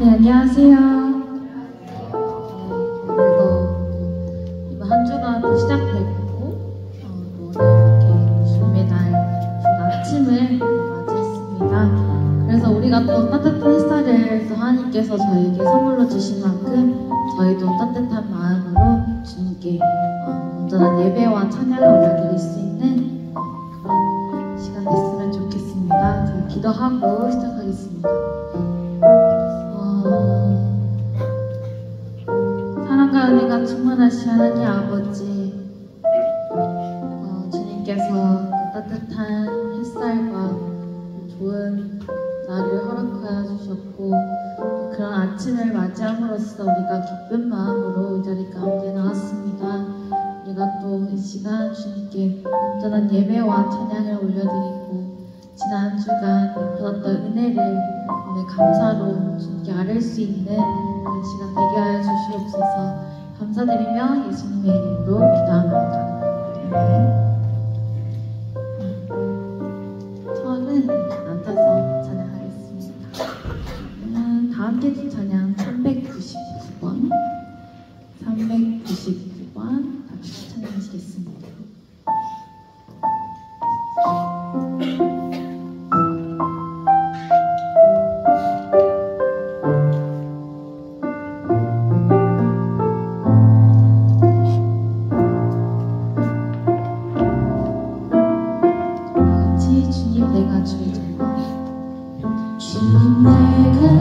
네, 안녕하세요. 이번 한 주가 또 시작됐고 또 오늘 이렇게 준비날 좋은 아침을 맞이했습니다. 그래서 우리가 또 따뜻한 햇살을 또 하나님께서 저에게 선물로 주신 만큼 저희도 따뜻한 마음으로 주님께 온전한 예배와 찬양을 올려드릴 수 있는 그런 시간 됐으면 좋겠습니다. 저희 기도하고 시작하겠습니다. 사랑과 은혜가 충만하신 하나님 아버지, 주님께서 따뜻한 햇살과 좋은 날을 허락하여 주셨고 그런 아침을 맞이함으로써 우리가 기쁜 마음으로 이 자리 가운데 나왔습니다. 우리가 또 이 시간 주님께 온전한 예배와 찬양을 올려드리고 지난 한 주간 받았던 은혜를 오늘 감사로 주님께 아뢰 수 있는 그런 시간 되게 하여 주시옵소서. 감사드리며 예수님의 이름으로 기도합니다. 처음은 앉아서 찬양하겠습니다. 다 함께 준 찬양 399번 같이 찬양하시겠습니다.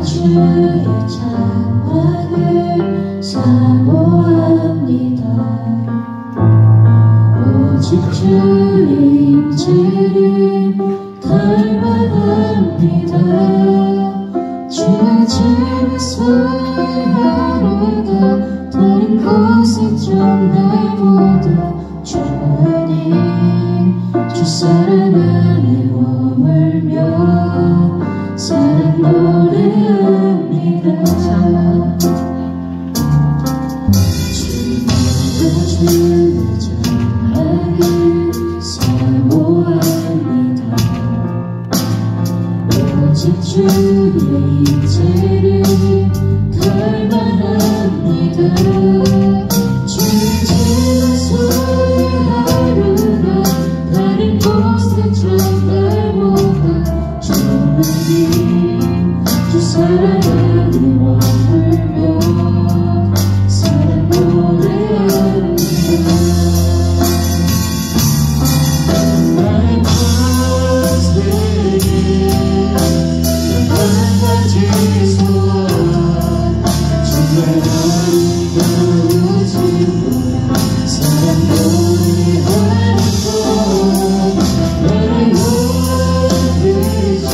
주의 자랑을 사모합니다. 오직 주의 임재를 갈망합니다. 주의 집에서의 하루가 다른 곳에 좀 날보다 좋으니 주 사랑 안에 머물며 사랑 노래합니다. 주님의 자랑을 사모합니다. 오직 주의 임재를 갈망합니다. 주의 집에서의 하루가 다른 곳에 좀 날보다 좋으니 주 사랑 안에 머물며 사랑 노래합니다. 나의 pastor이 한 가지 소원 정말 아름다우신 사랑 노래하는 것 나의 원되지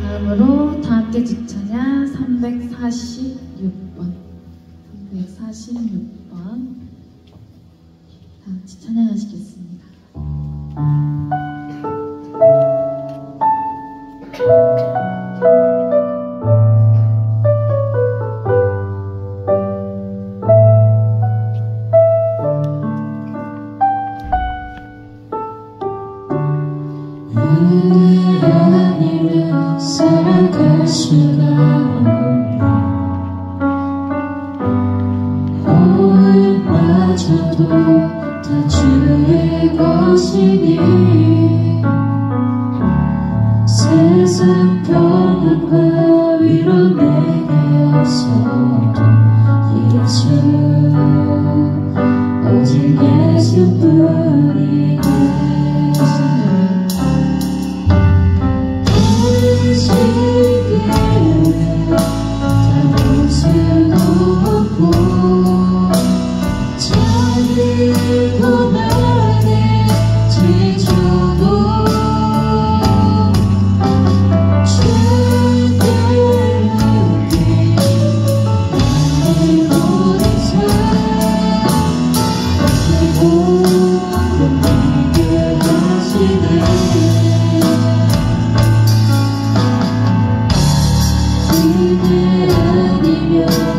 다음으로 다 함께 지찬양 346번 346번 다 같이 찬양하시겠습니다. 아니면 살아갈 수가 없네. 호흡마저도 다 주의 것이니 세상 평안과 위로 내게 없어도 예수 오직 예수뿐이네.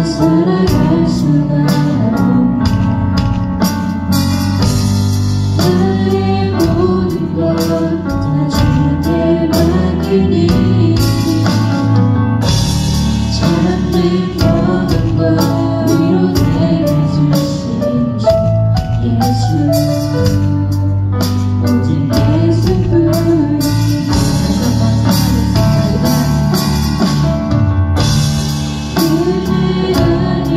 살아갈 수가 없네. 나의 모든 것 다 주께 맡기니 잠든 모든 것 위로 내게 주신 주 예수 오직 예수뿐. 그대 아니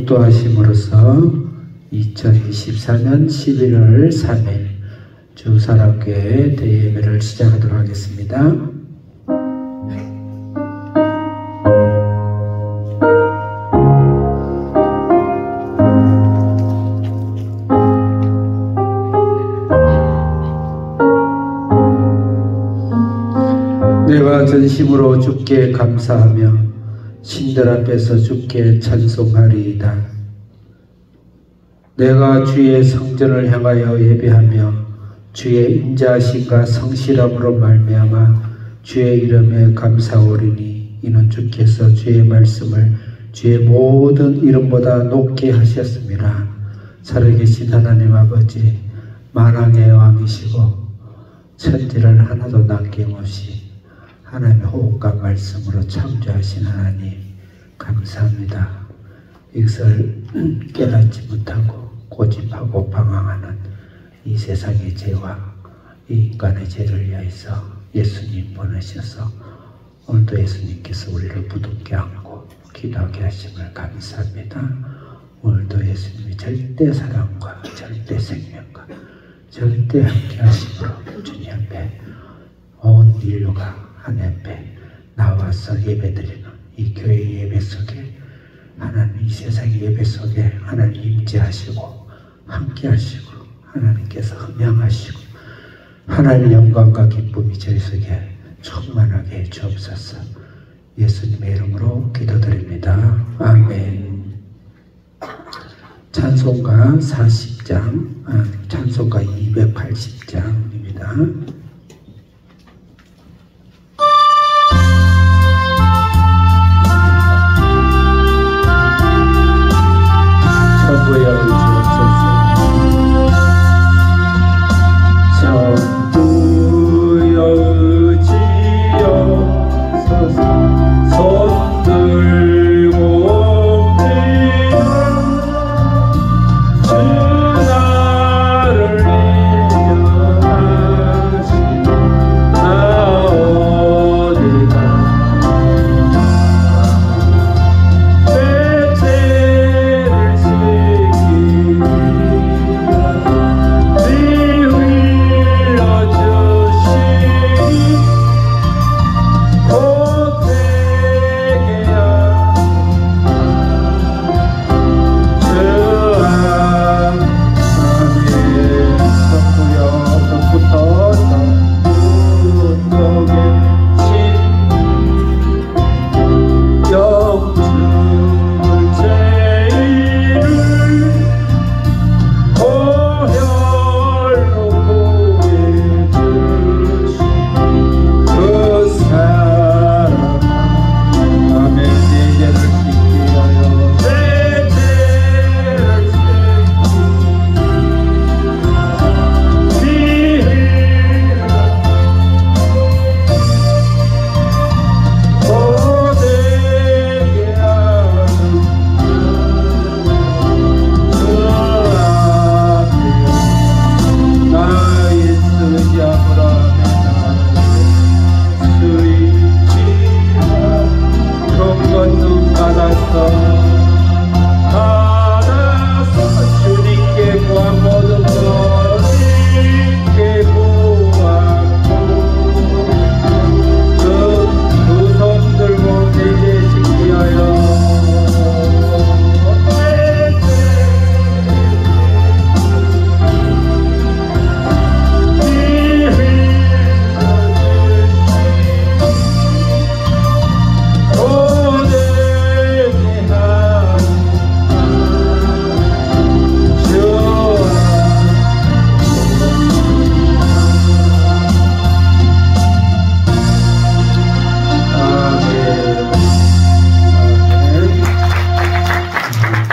축도하심으로써 2024년 11월 3일 주사랑교회 대예배를 시작하도록 하겠습니다. 내가 전심으로 주께 감사하며 신들 앞에서 주께 찬송하리이다. 내가 주의 성전을 향하여 예배하며 주의 인자하심과 성실함으로 말미암아 주의 이름에 감사오리니 이는 주께서 주의 말씀을 주의 모든 이름보다 높게 하셨습니다. 살아계신 하나님 아버지, 만왕의 왕이시고 천지를 하나도 남김없이 하나님의 호흡과 말씀으로 창조하신 하나님 감사합니다. 이것을 깨닫지 못하고 고집하고 방황하는 이 세상의 죄와 이 인간의 죄를 위하여서 예수님 보내셔서 오늘도 예수님께서 우리를 부둥켜 안고 기도하게 하심을 감사합니다. 오늘도 예수님이 절대 사랑과 절대 생명과 절대 함께 하심으로 주님 앞에 온 인류가 하나님 앞에 나와서 예배드리는 이 교회 예배 속에 하나님, 이 세상의 예배 속에 하나님 임재하시고 함께 하시고 하나님께서 흠양하시고 하나님의 영광과 기쁨이 저희 속에 충만하게 해 주옵소서. 예수님의 이름으로 기도드립니다. 아멘. 찬송가 40장, 찬송가 280장입니다.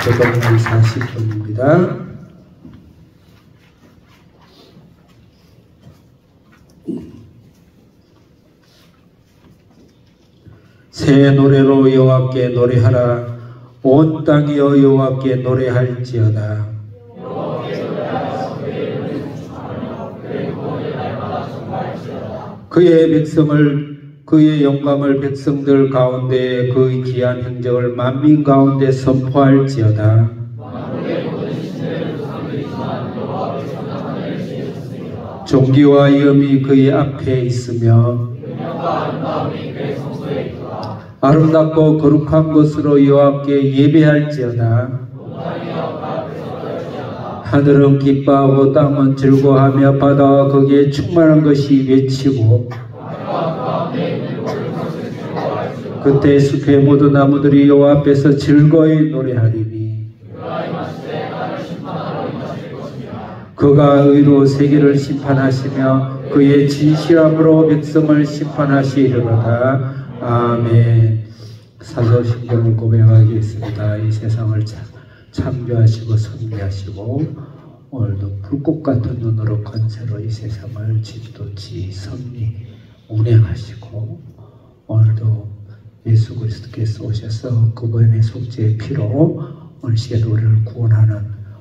조동문 40분입니다. 새 노래로 여호와께 노래하라. 온 땅이여 여호와께 노래할지어다. 그의 백성을 그의 영광을 백성들 가운데 그의 귀한 행적을 만민 가운데 선포할지어다. 존귀와 위엄이 그의 앞에 있으며 아름답고 거룩한 것으로 여호와께 예배할지어다. 하늘은 기뻐하고 땅은 즐거워하며 바다와 거기에 충만한 것이 외치고 그때 숲의 모든 나무들이 여호와 앞에서 즐거이 노래하리니 그가 의로 세계를 심판하시며 그의 진실함으로 백성을 심판하시리로다. 아멘. 사도신경을 고백하겠습니다. 이 세상을 창조하시고 섭리하시고 오늘도 불꽃 같은 눈으로 건세로 이 세상을 진도치 섭리 운행하시고 오늘도 예수 그리스도께서 오셔서 그분의 속죄의 피로 오늘 시에 우리를 구원하는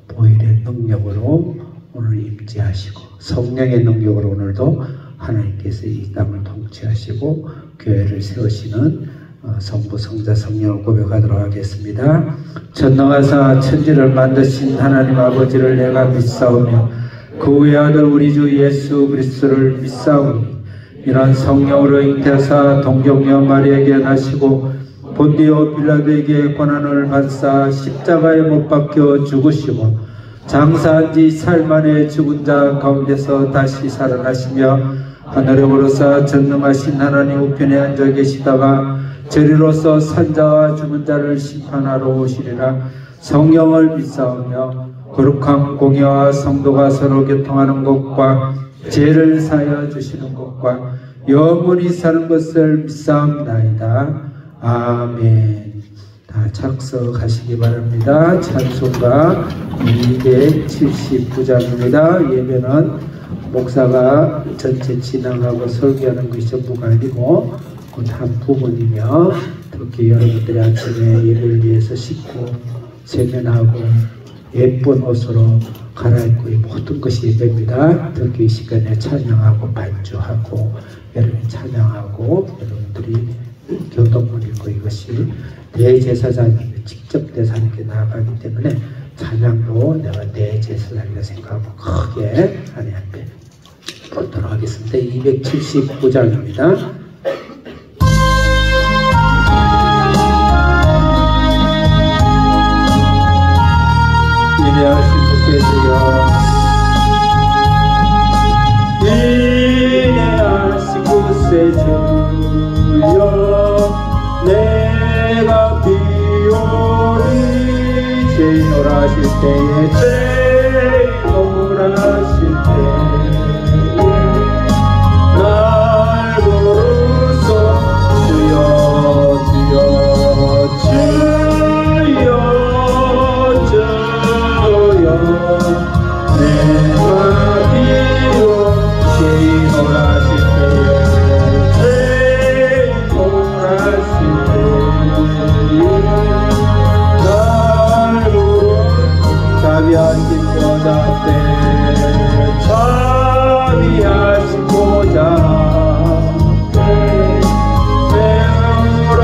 보혈의 능력으로 오늘 임재하시고 성령의 능력으로 오늘도 하나님께서 이 땅을 통치하시고 교회를 세우시는 성부 성자 성령을 고백하도록 하겠습니다. 전능하사 천지를 만드신 하나님 아버지를 내가 믿사오며 그 외아들 우리 주 예수 그리스도를 믿사오니 이런 성령으로 잉태하사 동정녀 마리아에게 나시고 본디오 빌라도에게 고난을 받사 십자가에 못 박혀 죽으시고 장사한 지 사흘 만에 죽은 자 가운데서 다시 살아나시며 하늘에 오르사 전능하신 하나님 우편에 앉아 계시다가 저리로서 산자와 죽은 자를 심판하러 오시리라. 성령을 믿사오며 거룩한 공예와 성도가 서로 교통하는 것과 죄를 사하여 주시는 것과 영원히 사는 것을 믿사옵나이다. 아멘. 다 착석하시기 바랍니다. 찬송가 279장입니다. 예배는 목사가 전체 진행하고 설교하는 것이 전부가 아니고 그 한 부분이며 특히 여러분들이 아침에 예배를 위해서 씻고 세면하고 예쁜 옷으로 갈아입고 이 모든 것이 예배입니다. 특히 이 시간에 찬양하고 반주하고 여러분이 찬양하고 여러분들이 교동을 읽고 이것이 대제사장이 직접 대사님께 나아가기 때문에 찬양도 내가 대제사장이라 생각하고 크게 하나님께 보도록 하겠습니다. 279장입니다. 인내하신 구세주여 인내하신 구세주여 내가 비오리 죄인노라실 때에 죄인노라실 때에 날 부르소 주여 주여 주여 내가 비로 죄인노라실 때에 죄인노라실 때에 날 부르 자비하신 보좌 때 자비하신 보좌 배우로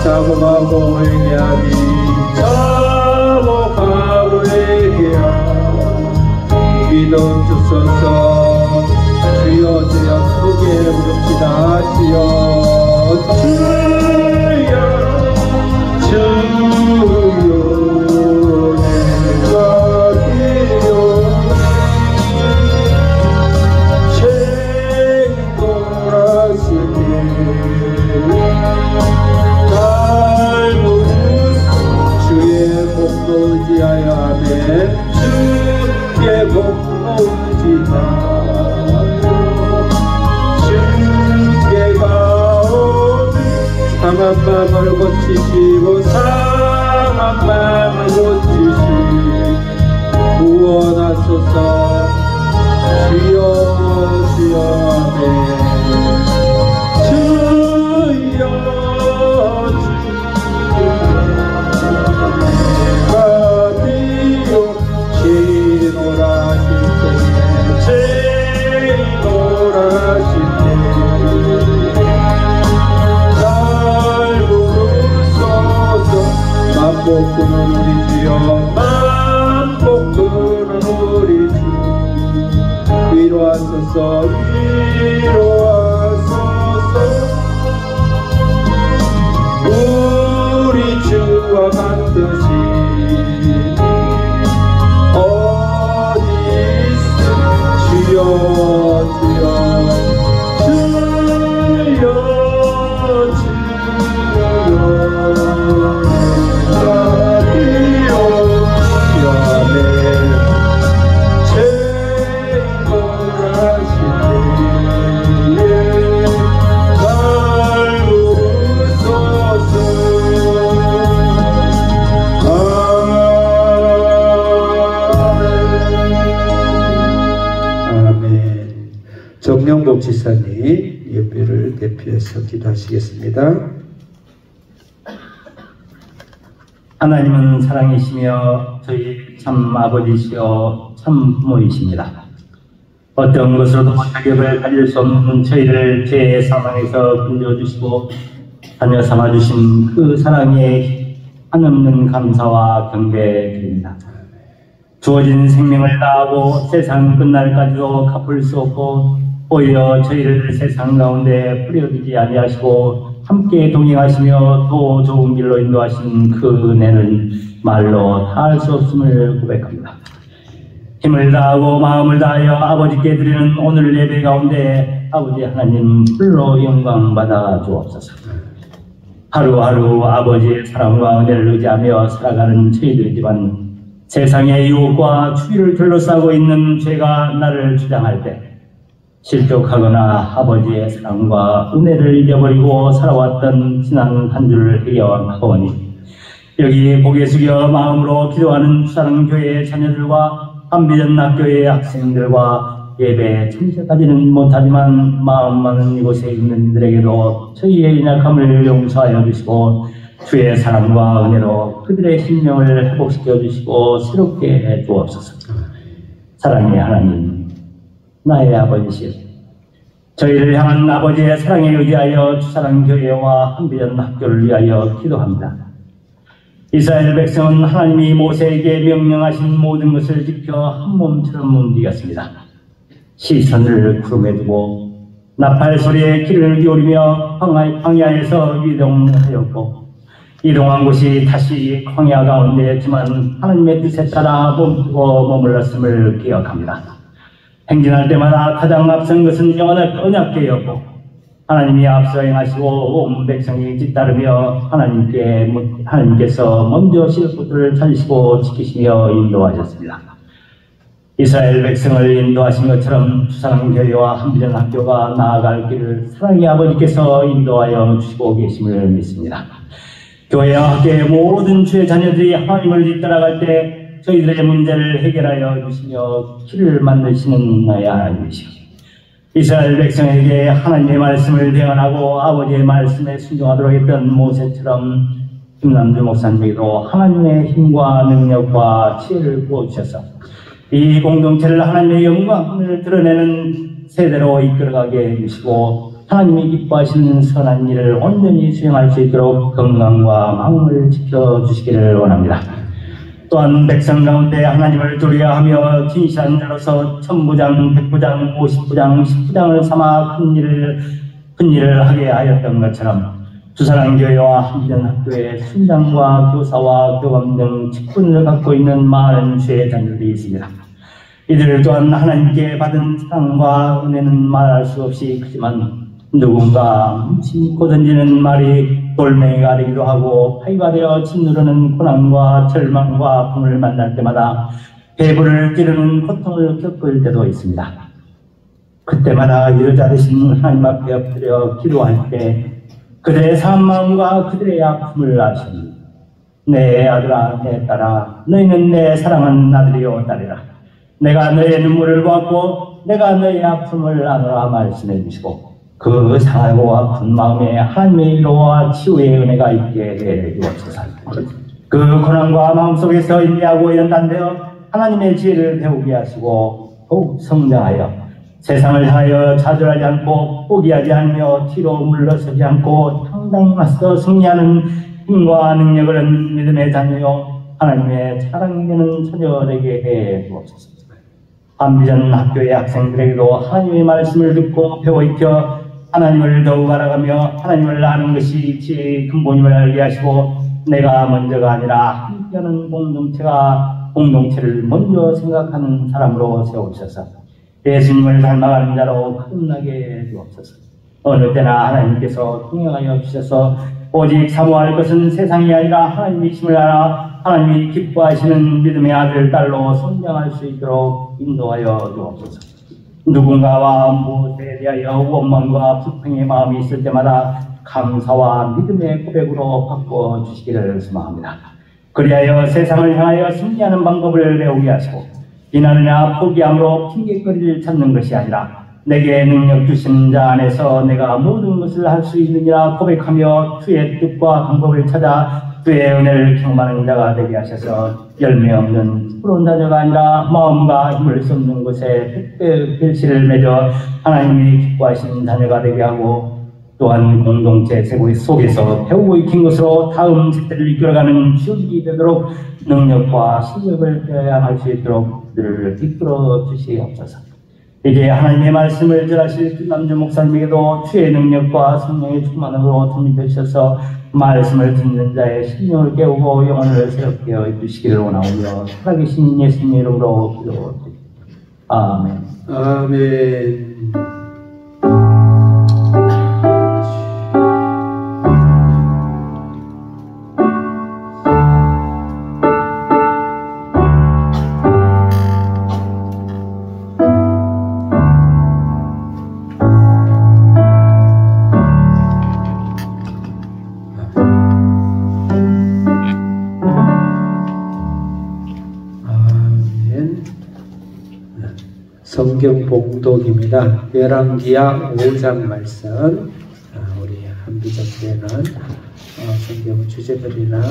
자복하고 회개하니 믿음 주소서. 주여 주여 크게 부릅시다. 주여 주여 주여 내가 비오니 죄인노라시니 날 부르소 주의 목도 의지하여 아멘. 주의 목도 주께 가오니 상한 마음을 고치시고 상한 마음을 고치시 구원하소서. 주여 주여 아멘. 주여 내가 비오 죄인노라실 때에 죄인노라실 때에 복구는 우리 주여 복구는 우리 주 위로하소서 위로하소서 우리 주와 같으시 어디 있음 주여 주여 주여 정영복 지사님 예배를 대표해서 기도하시겠습니다. 하나님은 사랑이시며 저희 참 아버지시여 참 부모이십니다. 어떤 것으로도 자격을 가질 수 없는 저희를 죄의 사망에서 건져주시고 자녀 삼아주신 그 사랑에 한없는 감사와 경배드립니다. 주어진 생명을 다하고 세상 끝날까지도 갚을 수 없고 오히려 저희를 세상 가운데 뿌려두지 아니하시고 함께 동행하시며 더 좋은 길로 인도하신 그 은혜는 말로 다할 수 없음을 고백합니다. 힘을 다하고 마음을 다하여 아버지께 드리는 오늘 예배 가운데 아버지 하나님 홀로 영광 받아 주옵소서. 하루하루 아버지의 사랑과 은혜를 의지하며 살아가는 저희들이지만 세상의 유혹과 추위를 둘러싸고 있는 죄가 나를 주장할 때 실족하거나 아버지의 사랑과 은혜를 잊어버리고 살아왔던 지난 한 주를 회개하오니 여기 고개 숙여 마음으로 기도하는 주사랑교회의 자녀들과 한비전학교의 학생들과 예배에 참석하지는 못하지만 마음 많은 이곳에 있는 이들에게도 저희의 연약함을 용서하여 주시고 주의 사랑과 은혜로 그들의 심령을 회복시켜 주시고 새롭게 해 주옵소서. 사랑의 하나님, 나의 아버지시여, 저희를 향한 아버지의 사랑에 의지하여 주사랑교회와 한비전학교를 위하여 기도합니다. 이스라엘 백성은 하나님이 모세에게 명령하신 모든 것을 지켜 한 몸처럼 움직였습니다. 시선을 구름에 두고 나팔 소리에 귀를 기울이며 광야에서 이동하였고 이동한 곳이 다시 광야 가운데였지만 하나님의 뜻에 따라 멈추고 머물렀음을 기억합니다. 행진할 때마다 가장 앞선 것은 언약궤였고 하나님이 앞서 행하시고 온 백성이 뒤따르며 하나님께서 먼저 실 곳을 찾으시고 지키시며 인도하셨습니다. 이스라엘 백성을 인도하신 것처럼 주사랑교회와 한비전학교가 나아갈 길을 사랑의 아버지께서 인도하여 주시고 계심을 믿습니다. 교회와 학교의 모든 주의 자녀들이 하나님을 뒤따라갈 때 저희들의 문제를 해결하여 주시며 길을 만드시는 나의 하나님이시오. 이스라엘 백성에게 하나님의 말씀을 대언하고 아버지의 말씀에 순종하도록 했던 모세처럼 김남주 목사님에게도 하나님의 힘과 능력과 지혜를 부어주셔서 이 공동체를 하나님의 영광을 드러내는 세대로 이끌어가게 해주시고 하나님이 기뻐하시는 선한 일을 온전히 수행할 수 있도록 건강과 마음을 지켜주시기를 원합니다. 또한 백성 가운데 하나님을 두려워하며 진실한 자로서 1000부장, 100부장, 50부장, 10부장을 삼아 큰 일을 하게 하였던 것처럼 주사랑교회와 한비전학교의 순장과 교사와 교감 등 직분을 갖고 있는 많은 주의 자녀들이 있습니다. 이들 또한 하나님께 받은 사랑과 은혜는 말할 수 없이 크지만 누군가 심고 던지는 말이 돌멩이가 되기도 하고 파이가 되어 짓누르는 고난과 절망과 아픔을 만날 때마다 배부를 찌르는 고통을 겪을 때도 있습니다. 그때마다 여자 되신 하나님 앞에 엎드려 기도할 때 그들의 사한 마음과 그들의 아픔을 아시니 내 아들아 내 딸아 너희는 내 사랑하는 아들이요 딸이라 내가 너의 눈물을 보았고 내가 너의 아픔을 아노라 말씀해 주시고 그 상하고 아픈 마음에 하나님의 위로와 치유의 은혜가 있게 해 주옵소서. 그 고난과 마음속에서 인내하고 연단되어 하나님의 지혜를 배우게 하시고 더욱 성장하여 세상을 향하여 좌절하지 않고 포기하지 않으며 뒤로 물러서지 않고 당당히 맞서 승리하는 힘과 능력을 얻는 믿음의 자녀요 하나님의 사랑되는 처녀되게 해 주옵소서. 한비전 학교의 학생들에게도 하나님의 말씀을 듣고 배워 익혀 하나님을 더욱 알아가며 하나님을 아는 것이 지혜의 근본임을 알게 하시고 내가 먼저가 아니라 함께하는 공동체를 먼저 생각하는 사람으로 세우셔서 예수님을 닮아가는 자로 거듭나게 해 주옵소서. 어느 때나 하나님께서 통행하여 주셔서 오직 사모할 것은 세상이 아니라 하나님이심을 알아 하나님이 기뻐하시는 믿음의 아들, 딸로 성장할 수 있도록 인도하여 주옵소서. 누군가와 무엇에 대하여 원망과 불평의 마음이 있을 때마다 감사와 믿음의 고백으로 바꿔주시기를 소망합니다. 그리하여 세상을 향하여 승리하는 방법을 배우게 하시고 비난이나 포기함으로 핑계거리를 찾는 것이 아니라 내게 능력 주신 자 안에서 내가 모든 것을 할 수 있느니라 고백하며 주의 뜻과 방법을 찾아 주의 은혜를 경험하는 자가 되게 하셔서 열매 없는 부러운 자녀가 아니라 마음과 힘을 쏟는 곳에 결실을 맺어 하나님이 기뻐하시는 자녀가 되게 하고 또한 공동체 속에서 배우고 익힌 것으로 다음 세대를 이끌어가는 주역이 되도록 능력과 실력을 배양할 수 있도록 늘 이끌어 주시옵소서. 이제 하나님의 말씀을 전하실 김남주 목사님에게도 주의 능력과 성령의 충만으로 덤벼주셔서 말씀을 듣는 자의 심령을 깨우고 영혼을 새롭게 해주시기를 원하오며 살아계신 예수님의 이름으로 기도드립니다. 아멘. 아멘. 성경 봉독입니다. 열왕기하 5장 말씀. 우리 한비전교회는 성경 주제들이나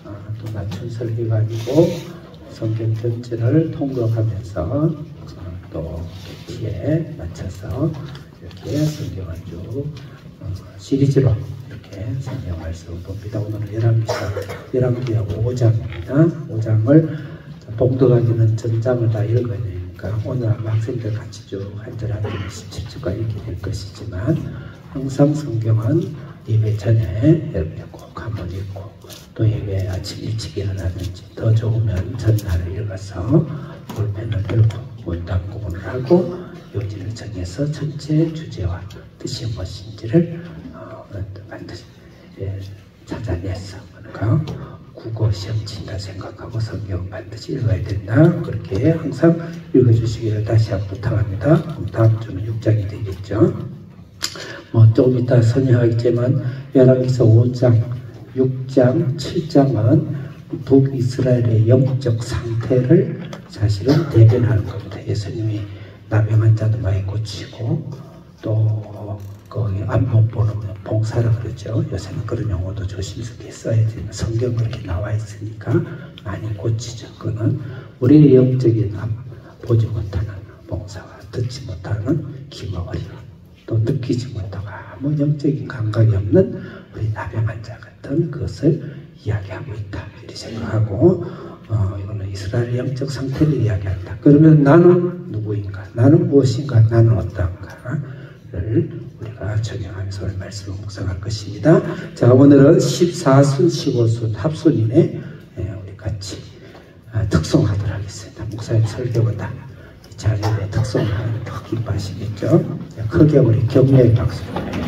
또 맞춤 설교가 아니고 성경 전체를 통독하면서 또 계시에 맞춰서 이렇게 성경을 쭉 시리즈로 이렇게 성경 말씀을 봅니다. 오늘은 열왕기하 5장입니다. 5장을 봉독하기는 전장을 다 읽어야 돼요. 오늘 학생들 같이 쭉 한 절 한 절 17주가 읽게 될 것이지만 항상 성경은 예배 전에 이렇게 꼭 한번 읽고 또 예배 아침 일찍 일어나든지 더 좋으면 전날을 읽어서 볼펜을 들고 문단구문을 하고 요지를 정해서 전체 주제와 뜻이 무엇인지를 반드시 찾아내서 그러니까 국어 시험 친다 생각하고 성경 반드시 읽어야 된다. 그렇게 항상 읽어주시기를 다시 한번 부탁합니다. 다음 주는 6장이 되겠죠. 조금 이따 설명하겠지만 열왕기서 5장, 6장, 7장은 북이스라엘의 영적 상태를 사실은 대변하는 겁니다. 예수님이 나병한 자도 많이 고치고 또 거기 안목 보는 봉사라 그러죠. 요새는 그런 용어도 조심스럽게 써야 되는 성경 그렇게 나와 있으니까 많이 고치죠. 그거는 우리의 영적인 보지 못하는 봉사와 듣지 못하는 귀머거리 또 느끼지 못하고 아무 영적인 감각이 없는 우리 나병한 자 같은 그것을 이야기하고 있다. 이렇게 생각하고 이거는 이스라엘의 영적 상태를 이야기한다. 그러면 나는 누구인가? 나는 무엇인가? 나는 어떤가?를 우리가 적용하면서 오늘 말씀을 묵상할 것입니다. 자, 오늘은 14순, 15순, 합순이네. 우리 같이 특송하도록 하겠습니다. 목사님 설교보다 이 자리에 특송을 하면 더 기뻐하시겠죠? 자, 크게 우리 격려의 박수. 나에게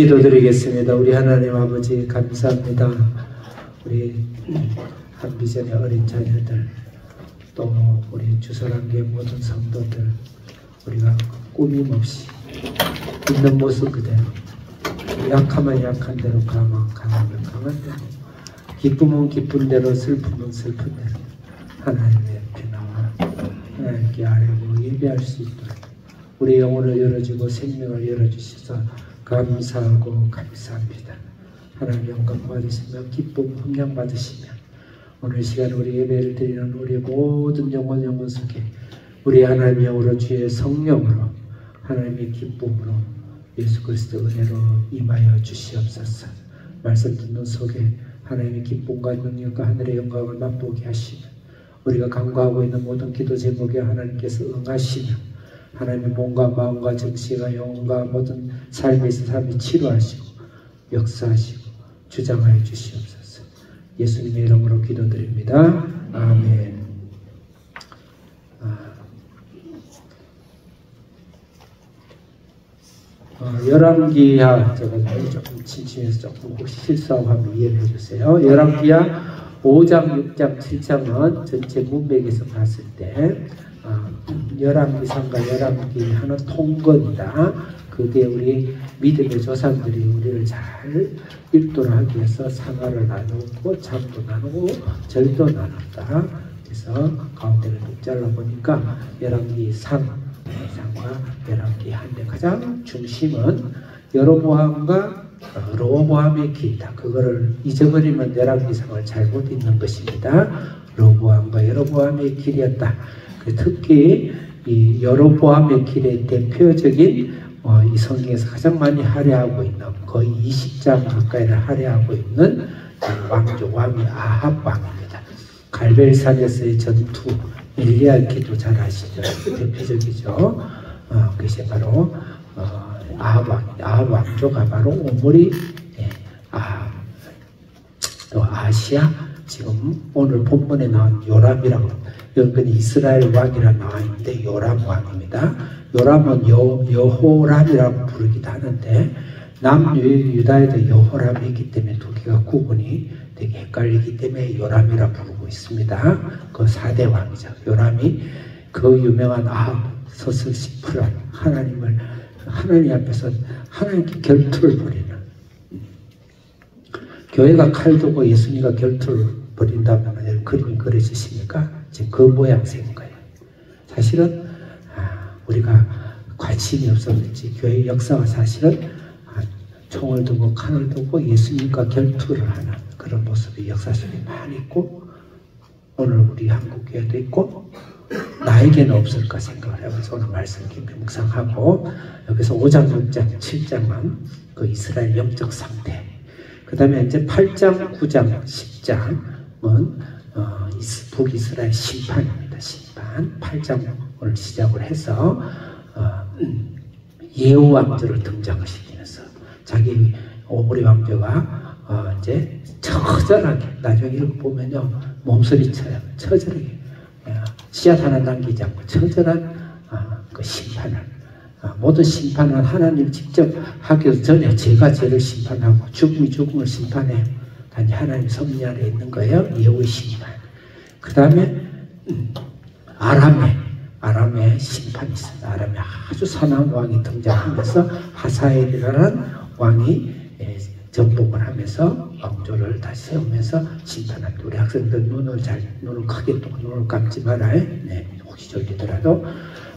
기도드리겠습니다. 우리 하나님 아버지 감사합니다. 우리 한비전의 어린 자녀들 또 우리 주사랑교회 모든 성도들 우리가 꾸밈없이 있는 모습 그대로 약하면 약한 대로 강하면 강한 대로 기쁨은 기쁜 대로 슬픔은 슬픈 대로 하나님의 옆에 나와 하나님께 아뢰고 예배할 수 있도록 우리 영혼을 열어주고 생명을 열어주셔서 감사하고 감사합니다. 하나님 영광 받으시며 기쁨 훈장 받으시며 오늘 시간 우리 예배를 드리는 우리 모든 영혼 속에 우리 하나님의 영으로 주의 성령으로 하나님의 기쁨으로 예수 그리스도 은혜로 임하여 주시옵소서. 말씀 듣는 속에 하나님의 기쁨과 능력과 하늘의 영광을 맛보게 하시며 우리가 간구하고 있는 모든 기도 제목에 하나님께서 응하시며 하나님의 몸과 마음과 정신과 영혼과 모든 삶에서 삶이 치료하시고 역사하시고 주장하여 주시옵소서. 예수님의 이름으로 기도드립니다. 아멘. 열왕기하 제가 조금 침침해서 조금 혹시 실수하고 하면 이해해 주세요. 열왕기하 5장, 6장, 7장은 전체 문맥에서 봤을 때 열왕기상과 열왕기하는 통건이다. 그게 우리 믿음의 조상들이 우리를 잘 읽도록 하기 위해서 상하를 나누고 장도 나누고 절도 나눴다. 그래서 가운데를 뚝 잘라보니까 열왕기상과 열왕기하인데 가장 중심은 여로보암과 르호보암의 길이다. 그거를 잊어버리면 열왕기상을 잘못 읽는 것입니다. 르호보암과 여로보암의 길이었다. 특히 이 여로보암의 길의 대표적인 이 성경에서 가장 많이 할애하고 있는 거의 20장 가까이를 할애하고 있는 왕이 아합 왕입니다. 갈멜산에서의 전투, 엘리야 기도 잘 아시죠? 대표적이죠. 그것이 바로 아합 왕입니다. 아합 왕조가 바로 오므리 또 아시아 지금 오늘 본문에 나온 요람이라고 연근히 이스라엘 왕이라 나와 있는데 요람 왕입니다. 요람은 여호람이라고 부르기도 하는데 남유다에도 여호람이 있기 때문에 두 개가 구분이 되게 헷갈리기 때문에 요람이라 부르고 있습니다. 그 4대 왕이죠. 요람이 그 유명한 아합 서슬 10%란 하나님 앞에서 하나님께 결투를 벌이는, 교회가 칼 두고 예수님과 결투를 벌인다면 그림이 그려지십니까? 지금 그 모양새인 거예요. 사실은 우리가 관심이 없었는지 교회의 역사가 사실은 총을 두고 칼을 두고 예수님과 결투를 하는 그런 모습이 역사 속에 많이 있고 오늘 우리 한국교회도 있고 나에게는 없을까 생각을 해서 오늘 말씀 깊이 묵상하고 여기서 5장, 6장, 7장은 그 이스라엘 영적 상태, 그 다음에 이제 8장, 9장, 10장은 북이스라엘 심판입니다. 심판 8장을 시작을 해서 예후 왕조를 등장을 시키면서 자기 오므리 왕조가 이제 처절하게 나중에 읽어보면요 몸서리 쳐요. 처절하게 씨앗 하나 남기지 않고 처절한 그 심판을 모든 심판은 하나님 직접 하기 전에 제가 죄를 심판하고 죽음이 죽음을 심판해요. 단지 하나님 섭리 안에 있는 거예요. 예후의 심판. 그 다음에 아람의 심판이 있습니다. 아람에 아주 사나운 왕이 등장하면서 하사엘이라는 왕이 정복을 하면서 왕조를 다시 세우면서 심판합니다. 우리 학생들 눈을 크게 뜨고 눈을 감지 말아요. 네, 혹시 졸리더라도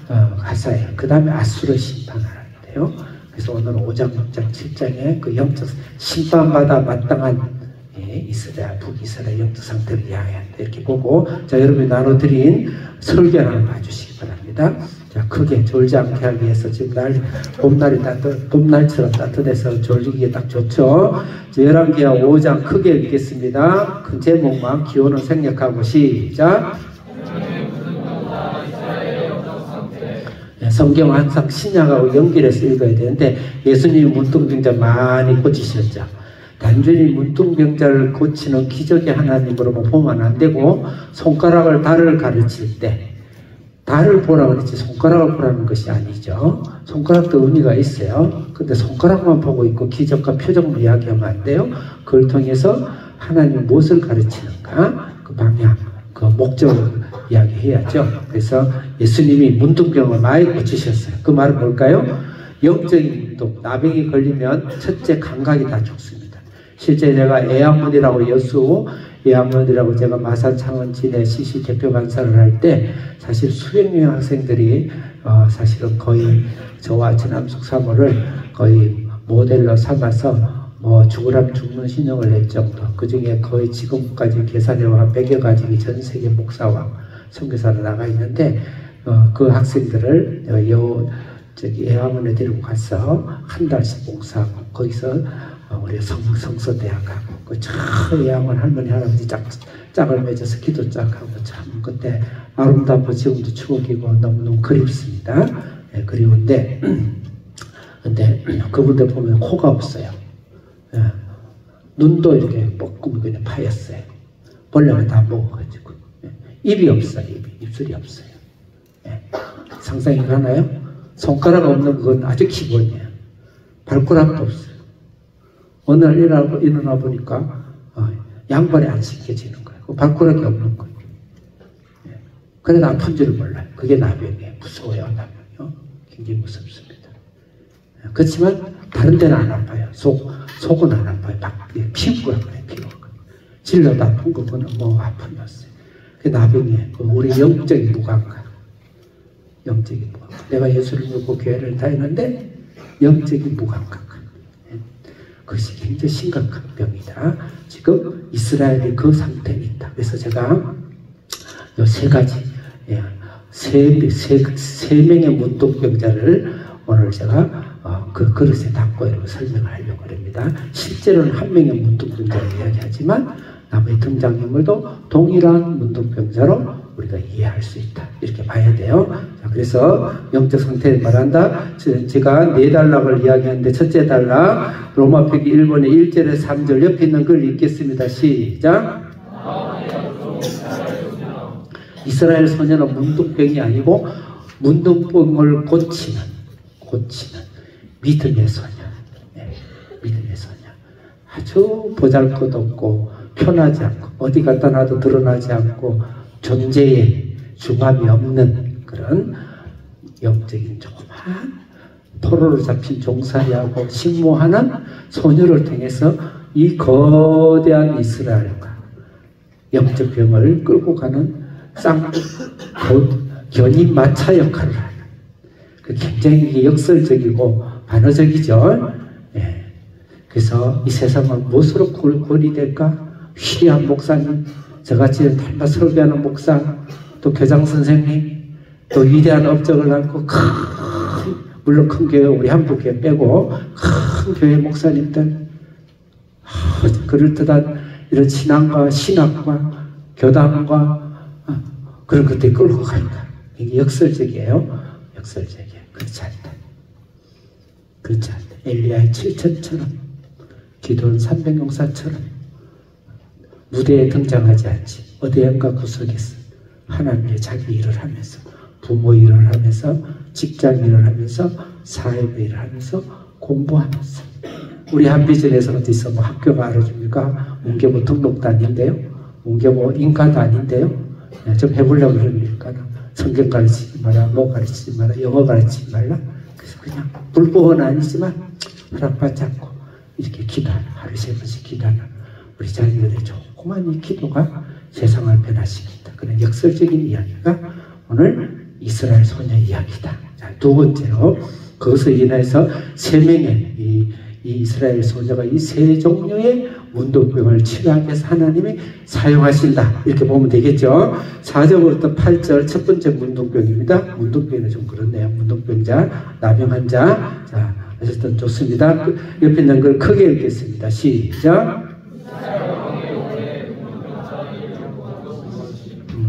하사엘. 그 다음에 아수르 심판을 하는데요. 그래서 오늘 5장, 6장, 7장에 그 영적 심판받아 마땅한 이스라엘, 북이스라엘 영적 상태를 이야기한다. 이렇게 보고, 자, 여러분이 나눠드린 설교를 봐주시기 바랍니다. 자, 크게 졸지 않게 하기 위해서 지금 봄날처럼 따뜻해서 졸리기에 딱 좋죠. 열왕기하 5장 크게 읽겠습니다. 큰 제목만 기호는 생략하고 시작. 성경은 항상 신약하고 연결해서 읽어야 되는데 예수님이 문둥병자 많이 고치셨죠. 단순히 문둥병자를 고치는 기적의 하나님으로만 보면 안 되고 손가락을 달을 가르칠 때 달을 보라 그랬지 손가락을 보라는 것이 아니죠. 손가락도 의미가 있어요. 근데 손가락만 보고 있고 기적과 표정을 이야기하면 안 돼요. 그걸 통해서 하나님이 무엇을 가르치는가 그 방향, 그 목적을 이야기해야죠. 그래서 예수님이 문둥병을 많이 고치셨어요. 그 말은 뭘까요? 영적인 문둥, 나병이 걸리면 첫째 감각이 다 죽습니다. 실제 제가 애암문이라고 애암문이라고 제가 마산창원진의 CC 대표 강사를 할 때 사실 수백 명의 학생들이 사실은 거의 저와 지남숙 사모를 거의 모델로 삼아서 뭐 죽으라면 죽는 신용을 낼 정도. 그 중에 거의 지금까지 계산해와 100여 가지 전 세계 목사와 선교사로 나가 있는데 그 학생들을 예화문에 데리고 가서 한 달씩 봉사하고 거기서 우리 성서대학 가고 그 예화문 할머니 할아버지 짝을 맺어서 기도 짝하고 참 그때 아름답고 지금도 추억이고 너무너무 그립습니다. 예, 그리운데 근데 그분들 보면 코가 없어요. 예, 눈도 이렇게 뻐꾸면 그냥 파였어요. 벌레가 다 먹어가지고 예, 입이 없어요. 입술이 없어요. 예, 상상이 가나요? 손가락 없는 건 아주 기본이에요. 발가락도 없어요. 어느 날 일어나 보니까 양발이 안 씻겨지는 거예요. 발가락이 없는 거예요. 예. 그래도 아픈 줄 몰라요. 그게 나병이에요. 무서워요. 나병이요. 굉장히 무섭습니다. 예. 그렇지만 다른 데는 안 아파요. 속은 안 아파요. 피부가 아파요. 피부가. 질러도 아픈 거는 뭐 아픈 거였어요. 그게 나병이에요. 우리 영적인 무감각. 영적인 무감각. 내가 예수를 믿고 교회를 다니는데 영적인 무감각. 그것이 굉장히 심각한 병이다. 지금 이스라엘이 그 상태에 있다. 그래서 제가 이 세 가지, 세 명의 문둥병자를 오늘 제가 그 그릇에 담고 이렇게 설명을 하려고 합니다. 실제로는 한 명의 문둥병자를 이야기하지만 나머지 등장인물도 동일한 문둥병자로 우리가 이해할 수 있다. 이렇게 봐야 돼요. 자, 그래서 영적 상태를 말한다. 제가 네 단락을 이야기하는데 첫째 단락 로마표기 1번의 1절에 3절 옆에 있는 걸 읽겠습니다. 시작. 이스라엘 소녀는 문둥병이 아니고 문둥병을 고치는 믿음의 소녀. 네, 믿음의 소녀. 아주 보잘것없고 편하지 않고 어디 갖다 놔도 드러나지 않고 존재에 중함이 없는 그런 영적인 조그만 포로로 잡힌 종살이하고 식모하는 소녀를 통해서 이 거대한 이스라엘과 영적 병을 끌고 가는 견인 마차 역할을 하는 굉장히 역설적이고 반어적이죠. 예. 그래서 이 세상은 무엇으로 고리될까? 위대한 목사님, 저같이 닮아 설교하는 목사, 또 교장 선생님, 또 위대한 업적을 안고 물론 큰 교회, 우리 한국교회 빼고 큰 교회 목사님들, 그럴듯한 이런 신앙과 신학과 교단과 그런 것들이 끌고 간다. 이게 역설적이에요. 역설적이에요. 그렇지 않다. 그렇지 않다. 엘리야의 7천처럼, 기도원 300용사처럼 무대에 등장하지 않지. 어디엔가 구석에서 하나님의 자기 일을 하면서, 부모 일을 하면서, 직장 일을 하면서, 사회부 일을 하면서, 공부하면서. 우리 한비전에서 어디서 뭐 학교가 알아줍니까? 문교부 등록도 아닌데요. 문교부 인가도 아닌데요. 좀 해보려고 그러니까 성경 가르치지 마라, 뭐 가르치지 마라, 영어 가르치지 말라. 그래서 그냥 불법은 아니지만 허락받지 않고 이렇게 기도하는, 하루에 3번씩 기도하는 우리 자녀들의 조그만 이 기도가 세상을 변화시킨다. 그런 역설적인 이야기가 오늘 이스라엘 소녀 이야기다. 자, 두 번째로 그것을 인해서 3명의 이 이스라엘 소녀가 이 3 종류의 문둥병을 치료하기 위해서 하나님이 사용하신다. 이렇게 보면 되겠죠. 4절부터 8절 첫 번째 문둥병입니다. 문둥병은 좀 그렇네요. 문둥병자, 나병 환자. 자, 어쨌든 좋습니다. 옆에 있는 걸 크게 읽겠습니다. 시작.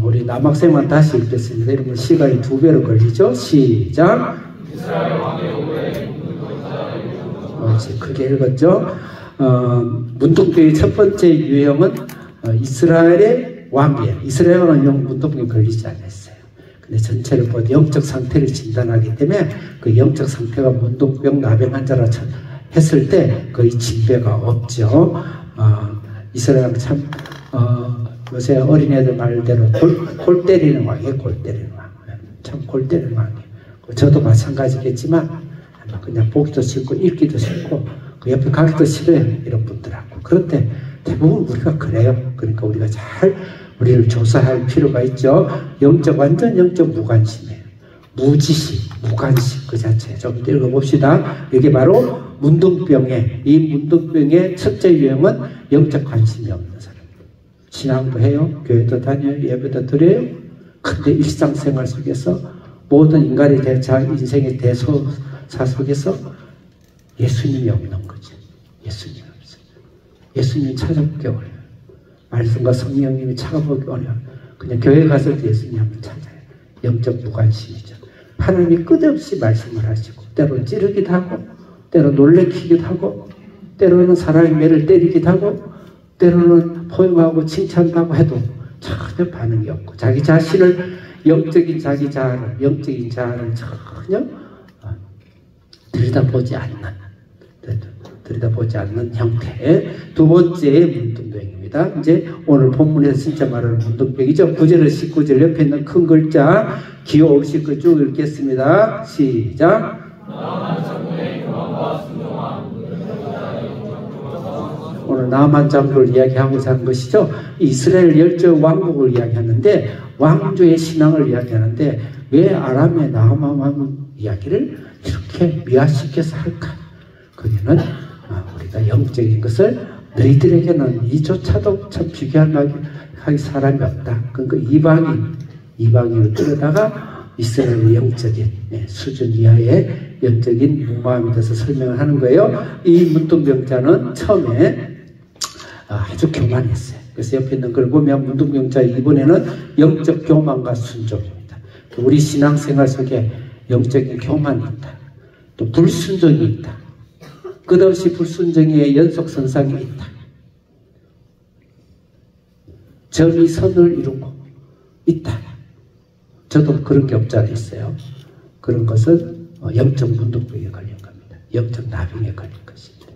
우리 남학생만 다시 읽겠습니다. 이러면 시간이 2배로 걸리죠. 시작. 크게 읽었죠. 문둥병의 첫 번째 유형은 이스라엘의 왕이에요. 이스라엘 왕은 문둥병에 걸리지 않았어요. 근데 전체를 보면 영적 상태를 진단하기 때문에 그 영적 상태가 문둥병, 나병 환자라 했을 때 거의 진배가 없죠. 이스라엘은 참 요새 어린애들 말대로 골 때리는 왕이에요. 골 때리는 왕. 참 골 때리는 왕이에요. 저도 마찬가지겠지만 그냥 보기도 싫고 읽기도 싫고 그 옆에 가기도 싫어요. 이런 분들하고. 그런데 대부분 우리가 그래요. 그러니까 우리가 잘 우리를 조사할 필요가 있죠. 완전 영적 무관심이에요. 무지식, 무관심 그 자체. 좀 읽어봅시다. 이게 바로 문둥병의, 이 문둥병의 첫째 유형은 영적 관심이 없는 사람. 신앙도 해요. 교회도 다녀요. 예배도 드려요. 근데 일상생활 속에서 모든 인간의 인생의 대소사 속에서 예수님이 없는 거죠. 예수님이 없어요. 예수님 찾아보기 어려워요. 말씀과 성령님이 찾아보기 어려워요. 그냥 교회 갔을 때 예수님 한번 찾아요. 영적 무관심이죠. 하나님이 끝없이 말씀을 하시고 때로는 찌르기도 하고 때로는 놀래키기도 하고 때로는 사람의 매를 때리기도 하고 때로는 포용하고 칭찬도 하고 해도 전혀 반응이 없고 자기 자신을 영적인 자기 자아를 영적인 자아를 전혀 들여다보지 않는 형태의 두 번째 문둥병입니다. 이제 오늘 본문에서 진짜 말하는 문둥병이죠. 9절에서 19절 옆에 있는 큰 글자 기호 없이 그 쭉 읽겠습니다. 시작. 오늘 나만 장로를 이야기하고자 하는 것이죠. 이스라엘 열조 왕국을 이야기하는데 왕조의 신앙을 이야기하는데 왜 아람의 나아만 왕 이야기를 이렇게 미화시켜서 할까? 거기는 우리가 영적인 것을 너희들에게는 이조차도 참 비교할 사람이 없다. 그러니까 이방인을 끌어다가 이스라엘의 영적인 수준 이하의 영적인 무마음에 대해서 설명을 하는 거예요. 이 문둥병자는 처음에 아주 교만했어요. 그래서 옆에 있는 걸 보면 문둥병자 이번에는 영적 교만과 순종입니다. 우리 신앙생활 속에 영적인 교만이 있다. 또 불순종이 있다. 끝없이 불순종의 연속선상이 있다. 점이 선을 이루고 있다. 저도 그런 게 없지 않아 있어요. 그런 것은 영적 문둥병에 걸린 겁니다. 영적 나병에 걸린 것입니다.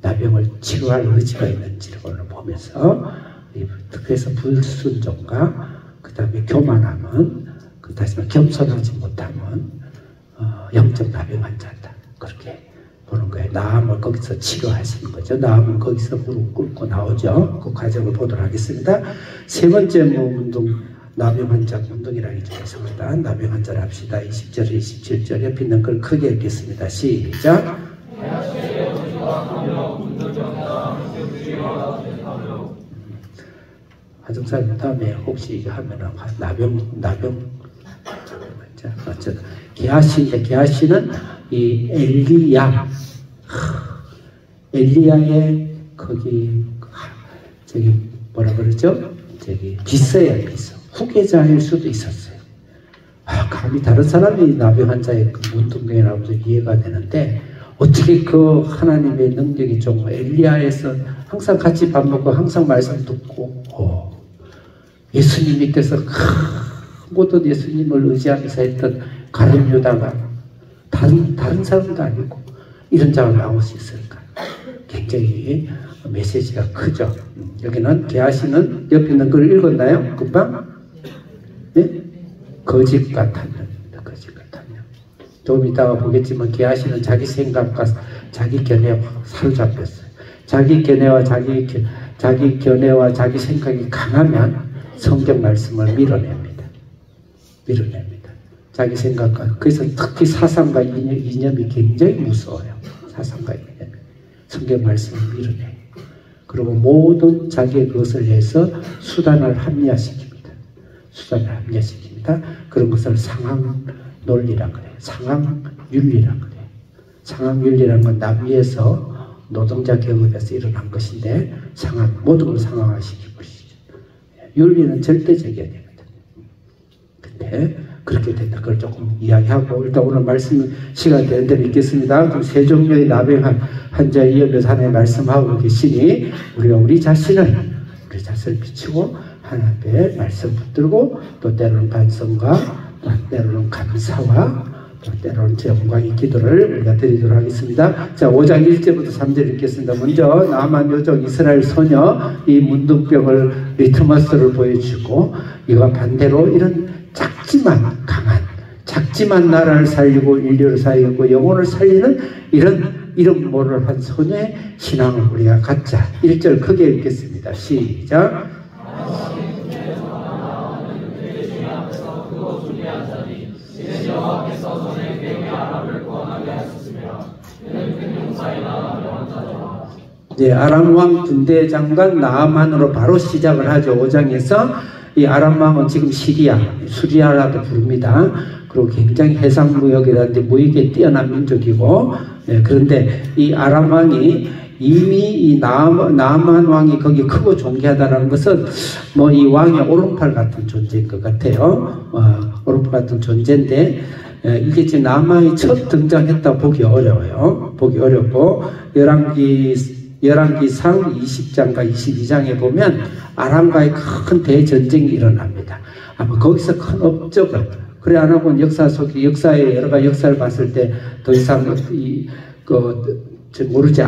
나병을 치료할 의지가 있는지를 오늘 보면서 그래서 불순종과 그 다음에 교만함은 다시 말해 겸손하지 못하면 영적 나병 환자다. 그렇게 보는 거예요. 나음을 거기서 치료하시는 거죠. 나음은 거기서 무릎 꿇고 나오죠. 그 과정을 보도록 하겠습니다. 세 번째 나병 환자 문둥이라는 게 있습니다. 나병 환자를 합시다. 20절, 27절 옆에 있는 걸 크게 읽겠습니다. 시작. 하정사님 다음에 혹시 이거 하면은 나병 어쨌든 게하시인데 게하시는 이 엘리야의 거기 저기 뭐라 그러죠? 저기 비서야 비서 후계자일 수도 있었어요. 감히 다른 사람이 나병 환자의 그 문둥병에 나오면서 이해가 되는데 어떻게 그 하나님의 능력이 좀 엘리야에서 항상 같이 밥 먹고 항상 말씀 듣고 예수님 밑에서 모든 예수님을 의지하면서 했던 가룟 유다가 다른 사람도 아니고 이런 자가 나올 수 있을까? 굉장히 메시지가 크죠. 여기는 게하시는 옆에 있는 걸 읽었나요? 금방? 네? 거짓 같았습니다. 거짓 같았냐. 조금 이따가 보겠지만 게하시는 자기 생각과 자기 견해에 사로잡혔어요. 자기 견해와 자기 생각이 강하면 성경 말씀을 밀어냅니다. 자기 생각과 그래서 특히 사상과 이념이 굉장히 무서워요. 사상과 이념이 성경 말씀을 밀어내요. 그리고 모든 자기의 그것을 위해서 수단을 합리화시킵니다. 그런 것을 상황 논리라 그래요. 상황윤리라 그래요. 상황윤리라는 건 남위에서 노동자 계급에서 일어난 것인데 모든 걸 상황화시키고 있죠. 윤리는 절대적이어야 됩니다. 근데 그렇게 된다. 그걸 조금 이야기하고 일단 오늘 말씀 시간 되는 대로 읽겠습니다. 그 세 종류의 나병 환자에 이어서 하나님 말씀하고 계시니 우리가 우리 자신을 비추고 하나님의 말씀 붙들고 또 때로는 반성과 또 때로는 감사와 또 때로는 영광의 기도를 우리가 드리도록 하겠습니다. 자, 5장 1절부터 3절 읽겠습니다. 먼저 나만 요정 이스라엘 소녀 이 문둥병을 리트머스를 보여주고 이와 반대로 이런 작지만 강한 작지만 나라를 살리고 인류를 살리고 영혼을 살리는 이런 모를 한 소녀의 신앙을 우리가 갖자. 1절 크게 읽겠습니다. 시작. 이제 아람 왕 군대 장관 나아만으로 바로 시작을 하죠. 5장에서 이 아람 왕은 지금 수리아라도 부릅니다. 그리고 굉장히 해상무역이라든지 무역에 뛰어난 민족이고, 그런데 이 아람 왕이 이미 이 나아만 왕이 거기 크고 존귀하다는 것은 뭐 이 왕의 오른팔 같은 존재인 것 같아요. 오른팔 같은 존재인데, 이게 지금 나아만이 첫 등장했다 보기 어려워요. 보기 어렵고, 열왕기상 20장과 22장에 보면 아람과의 큰 대전쟁이 일어납니다. 아마 거기서 큰 업적을, 그래 안 하고는 역사의 여러 가지 역사를 봤을 때 더 이상 모르지,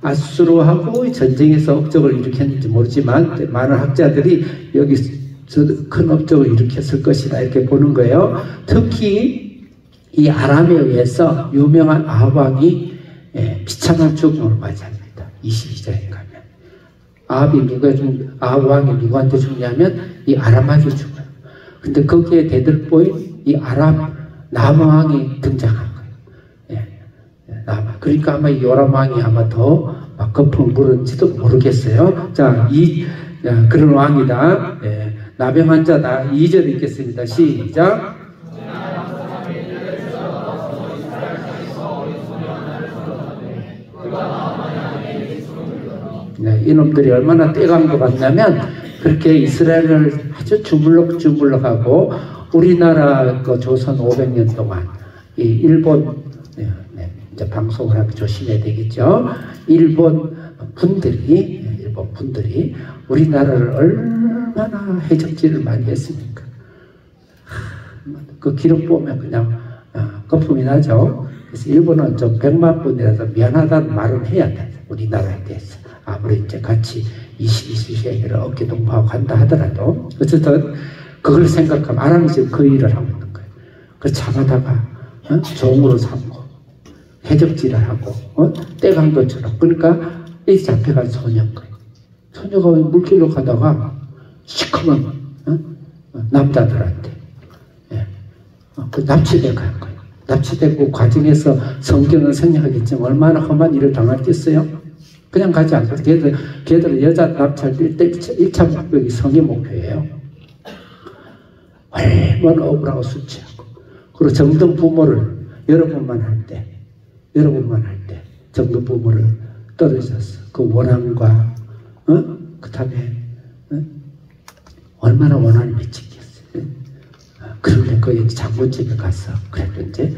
아수르하고 전쟁에서 업적을 일으켰는지 모르지만 많은 학자들이 여기서 큰 업적을 일으켰을 것이다 이렇게 보는 거예요. 특히 이 아람에 의해서 유명한 아합 왕이 비참한 죽음을 맞이합니다. 22장에 가면 아합 왕이 누구한테 죽냐면 이 아람에게 죽어요. 근데 거기에 대들보인 이 아람 나아만 왕이 등장한 거예요. 그러니까 아마 이 요람 왕이 아마 더 막 거품 물은지도 모르겠어요. 자, 그런 왕이다. 나병한 자다. 2절 읽겠습니다. 시작. 이놈들이 얼마나 떼간 것 같냐면 그렇게 이스라엘을 아주 주물럭주물럭하고 우리나라 그 조선 500년 동안 이 일본 이제 방송을 하면 조심해야 되겠죠. 일본 분들이 우리나라를 얼마나 해적질을 많이 했습니까? 그 기록 보면 그냥 거품이 나죠. 그래서 일본은 좀 100만 분이라서 미안하다는 말은 해야 돼. 우리나라에 대해서. 아무리 이제 같이 21세기를 어깨 동무하고 간다 하더라도 어쨌든 그걸 생각하면 아람이 지금 그 일을 하고 있는 거예요. 그 잡아다가 종으로 삼고 해적질을 하고 떼간 것처럼. 그러니까 이 잡혀간 소녀인 거예요. 소녀가 물길로 가다가 시커먼 남자들한테 그 납치돼 간 거예요. 납치되고 과정에서 성경은 생략하겠지만 얼마나 험한 일을 당했겠어요? 그냥 가지 않고 걔들은 여자 납치할 때 1차 목적이 성의 목표예요. 얼마나 억울하고 수치하고. 그리고 정든 부모를 여러분만 할 때 정든 부모를 떨어졌어. 그 원한과 그 다음에 얼마나 원한을 미치겠어요. 그런데 그 장군집에 가서 그래도 이제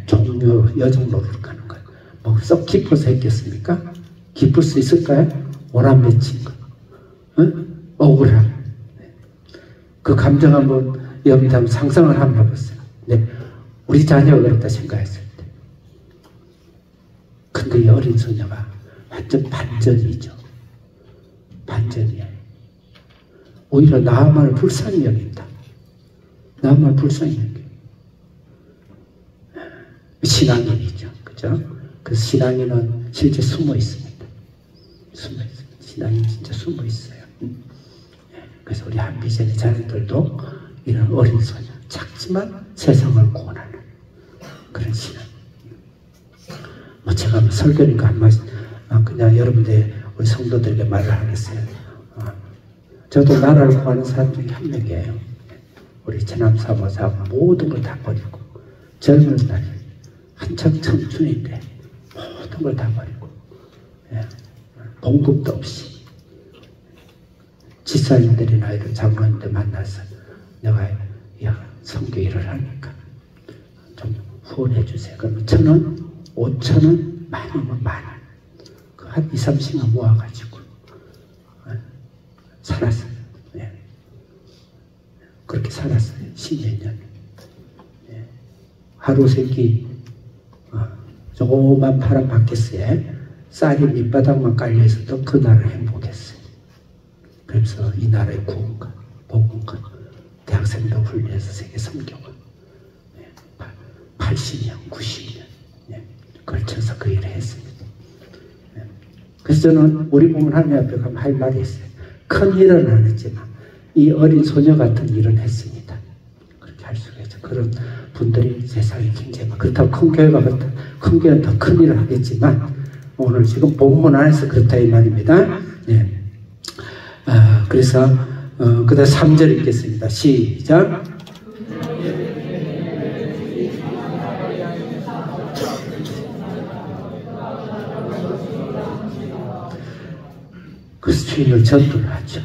종료 여정 노릇을 가는 거예요. 뭐 썩 기뻐서 했겠습니까? 기쁠 수 있을까요? 원한 맺힌 거. 억울함. 그 감정 한번 여러분들 한번 상상을 한번 해보세요. 네. 우리 자녀가 그랬다 생각했을 때. 근데 이 어린 소녀가 완전 반전이죠. 반전이에요. 오히려 나아만을 불쌍히 여긴다. 나아만을 불쌍히 여겨. 신앙인이죠. 그죠? 그래서 신앙인은 실제 숨어 있습니다. 신앙이 진짜 숨어 있어요. 그래서 우리 한비전의 자녀들도 이런 어린 소녀, 작지만 세상을 구원하는 그런 신앙. 뭐 제가 뭐 설교니까 한 말씀, 그냥 여러분들 우리 성도들에게 말을 하겠어요. 저도 나라를 구하는 사람 중에 한 명이에요. 우리 제남사모사 모든 걸 다 버리고 젊은 날 한참 청춘인데 모든 걸 다 버리고 봉급도 없이 지사님들이나 이런 장로님들 만나서 내가 선교 일을 하니까 좀 후원해 주세요. 그러면 1,000원, 5,000원, 많으면 10,000원 그 한 2, 30만 모아가지고 살았어요. 그렇게 살았어요. 10몇 년. 하루 세끼 조그만 파란 바켓에 쌀이 밑바닥만 깔려있어도 그 나라를 행복했어요. 그래서 이 나라의 구원과 복음과 대학생도 훈련해서 세계 선교가 80년, 90년 걸쳐서 그 일을 했습니다. 그래서 저는 우리 보면 하나님 앞에 가면 할 말이 있어요. 큰 일은 안 했지만 이 어린 소녀 같은 일은 했습니다. 그렇게 할 수가 있죠. 그런 분들이 세상에 굉장히 많아요. 그렇다고 큰 교회가 큰 교회는 더 큰 일을 하겠지만 오늘 지금 본문 안에서 그렇다 이 말입니다. 예. 그래서 그 다음 3절 읽겠습니다. 시작. 그 주인을 전도를 하죠.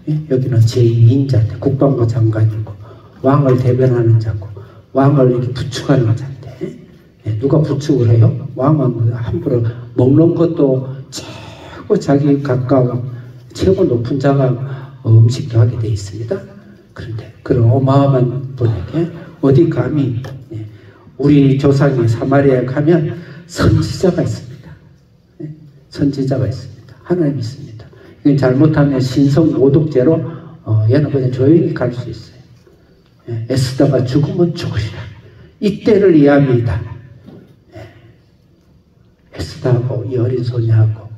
예? 여기는 제2인자인데 국방부 장관이고 왕을 대변하는 자고 왕을 이렇게 부축하는 자인데 예? 누가 부축을 해요? 왕은 함부로 먹는 것도 최고 자기 가까운 최고 높은 자가 음식도 하게 되어 있습니다. 그런데 그런 어마어마한 분에게 어디 감히 예? 우리 조상이 사마리아에 가면 선지자가 있습니다. 예? 선지자가 있습니다. 하나님이 있습니다. 잘못하면 신성 모독죄로 얘는 그냥 조용히 갈 수 있어요. 예, 에스더가 죽으면 죽으리라. 이때를 이해합니다. 예, 에스더하고 이 어린 소녀하고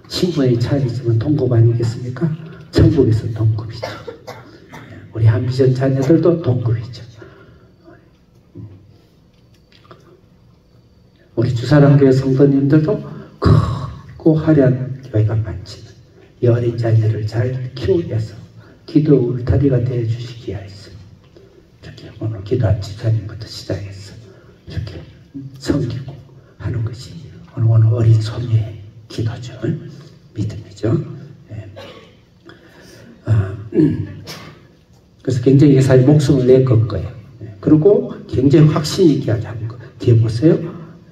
신분의 차이지만 동급 아니겠습니까? 천국에서 동급이죠. 예, 우리 한비전 자녀들도 동급이죠. 우리 주사랑교회 성도님들도 크고 화려한 교회가 많지만 이 어린 자녀를 잘 키우기 위해서 기도 울타리가 되어 주시기 위해서 이렇게 오늘 기도한 집사님부터 시작해서 이렇게 섬기고 하는 것이 오늘 어린 소녀의 기도죠. 믿음이죠. 예. 그래서 굉장히 사실 목숨을 낼 거예요. 예. 그리고 굉장히 확신 있게 하는 거. 뒤에 보세요.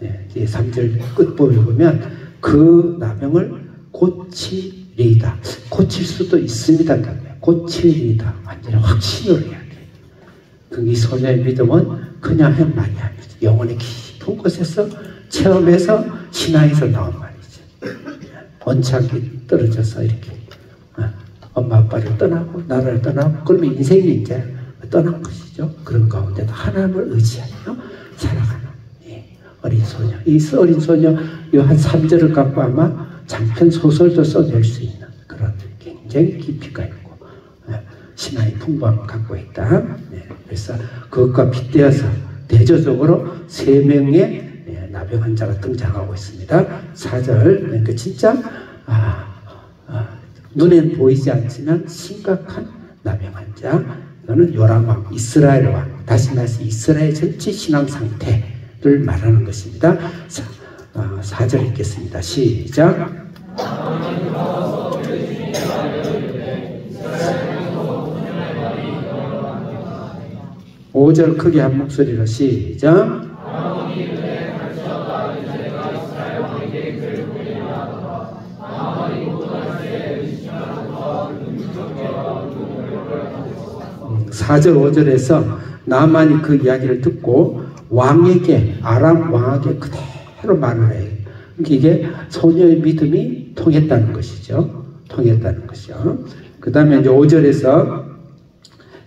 예. 뒤에 3절 끝부분에 보면 그 나병을 고치리이다. 고칠 수도 있습니다. 고치리이다. 완전히 확신으로 해야 돼. 이 소녀의 믿음은 그냥 한 말이 아니죠. 영혼의 깊은 곳에서 체험해서 신앙에서 나온 말이죠. 원착이 떨어져서 이렇게 엄마 아빠를 떠나고 나라를 떠나고 그러면 인생이 이제 떠난 것이죠. 그런 가운데도 하나님을 의지하며 살아가는 어린 소녀. 이 어린 소녀 이 한 3절을 갖고 아마 장편 소설도 써낼 수 있는 그런 굉장히 깊이가 있고 신앙의 풍부함을 갖고 있다. 그래서 그것과 빗대어서 대조적으로 3명의 나병 환자가 등장하고 있습니다. 4절 그러니까 진짜 눈엔 보이지 않지만 심각한 나병 환자. 이거는 요람 왕, 이스라엘 왕, 다시 말해서 이스라엘 전체 신앙 상태를 말하는 것입니다. 4절 읽겠습니다. 시작. 5절 크게 한 목소리로 시작. 4절 5절에서 나만이 그 이야기를 듣고 왕에게 아람 왕에게 그대로 말을 해요. 이게 소녀의 믿음이 통했다는 것이죠. 통했다는 것이죠. 그 다음에 이제 5절에서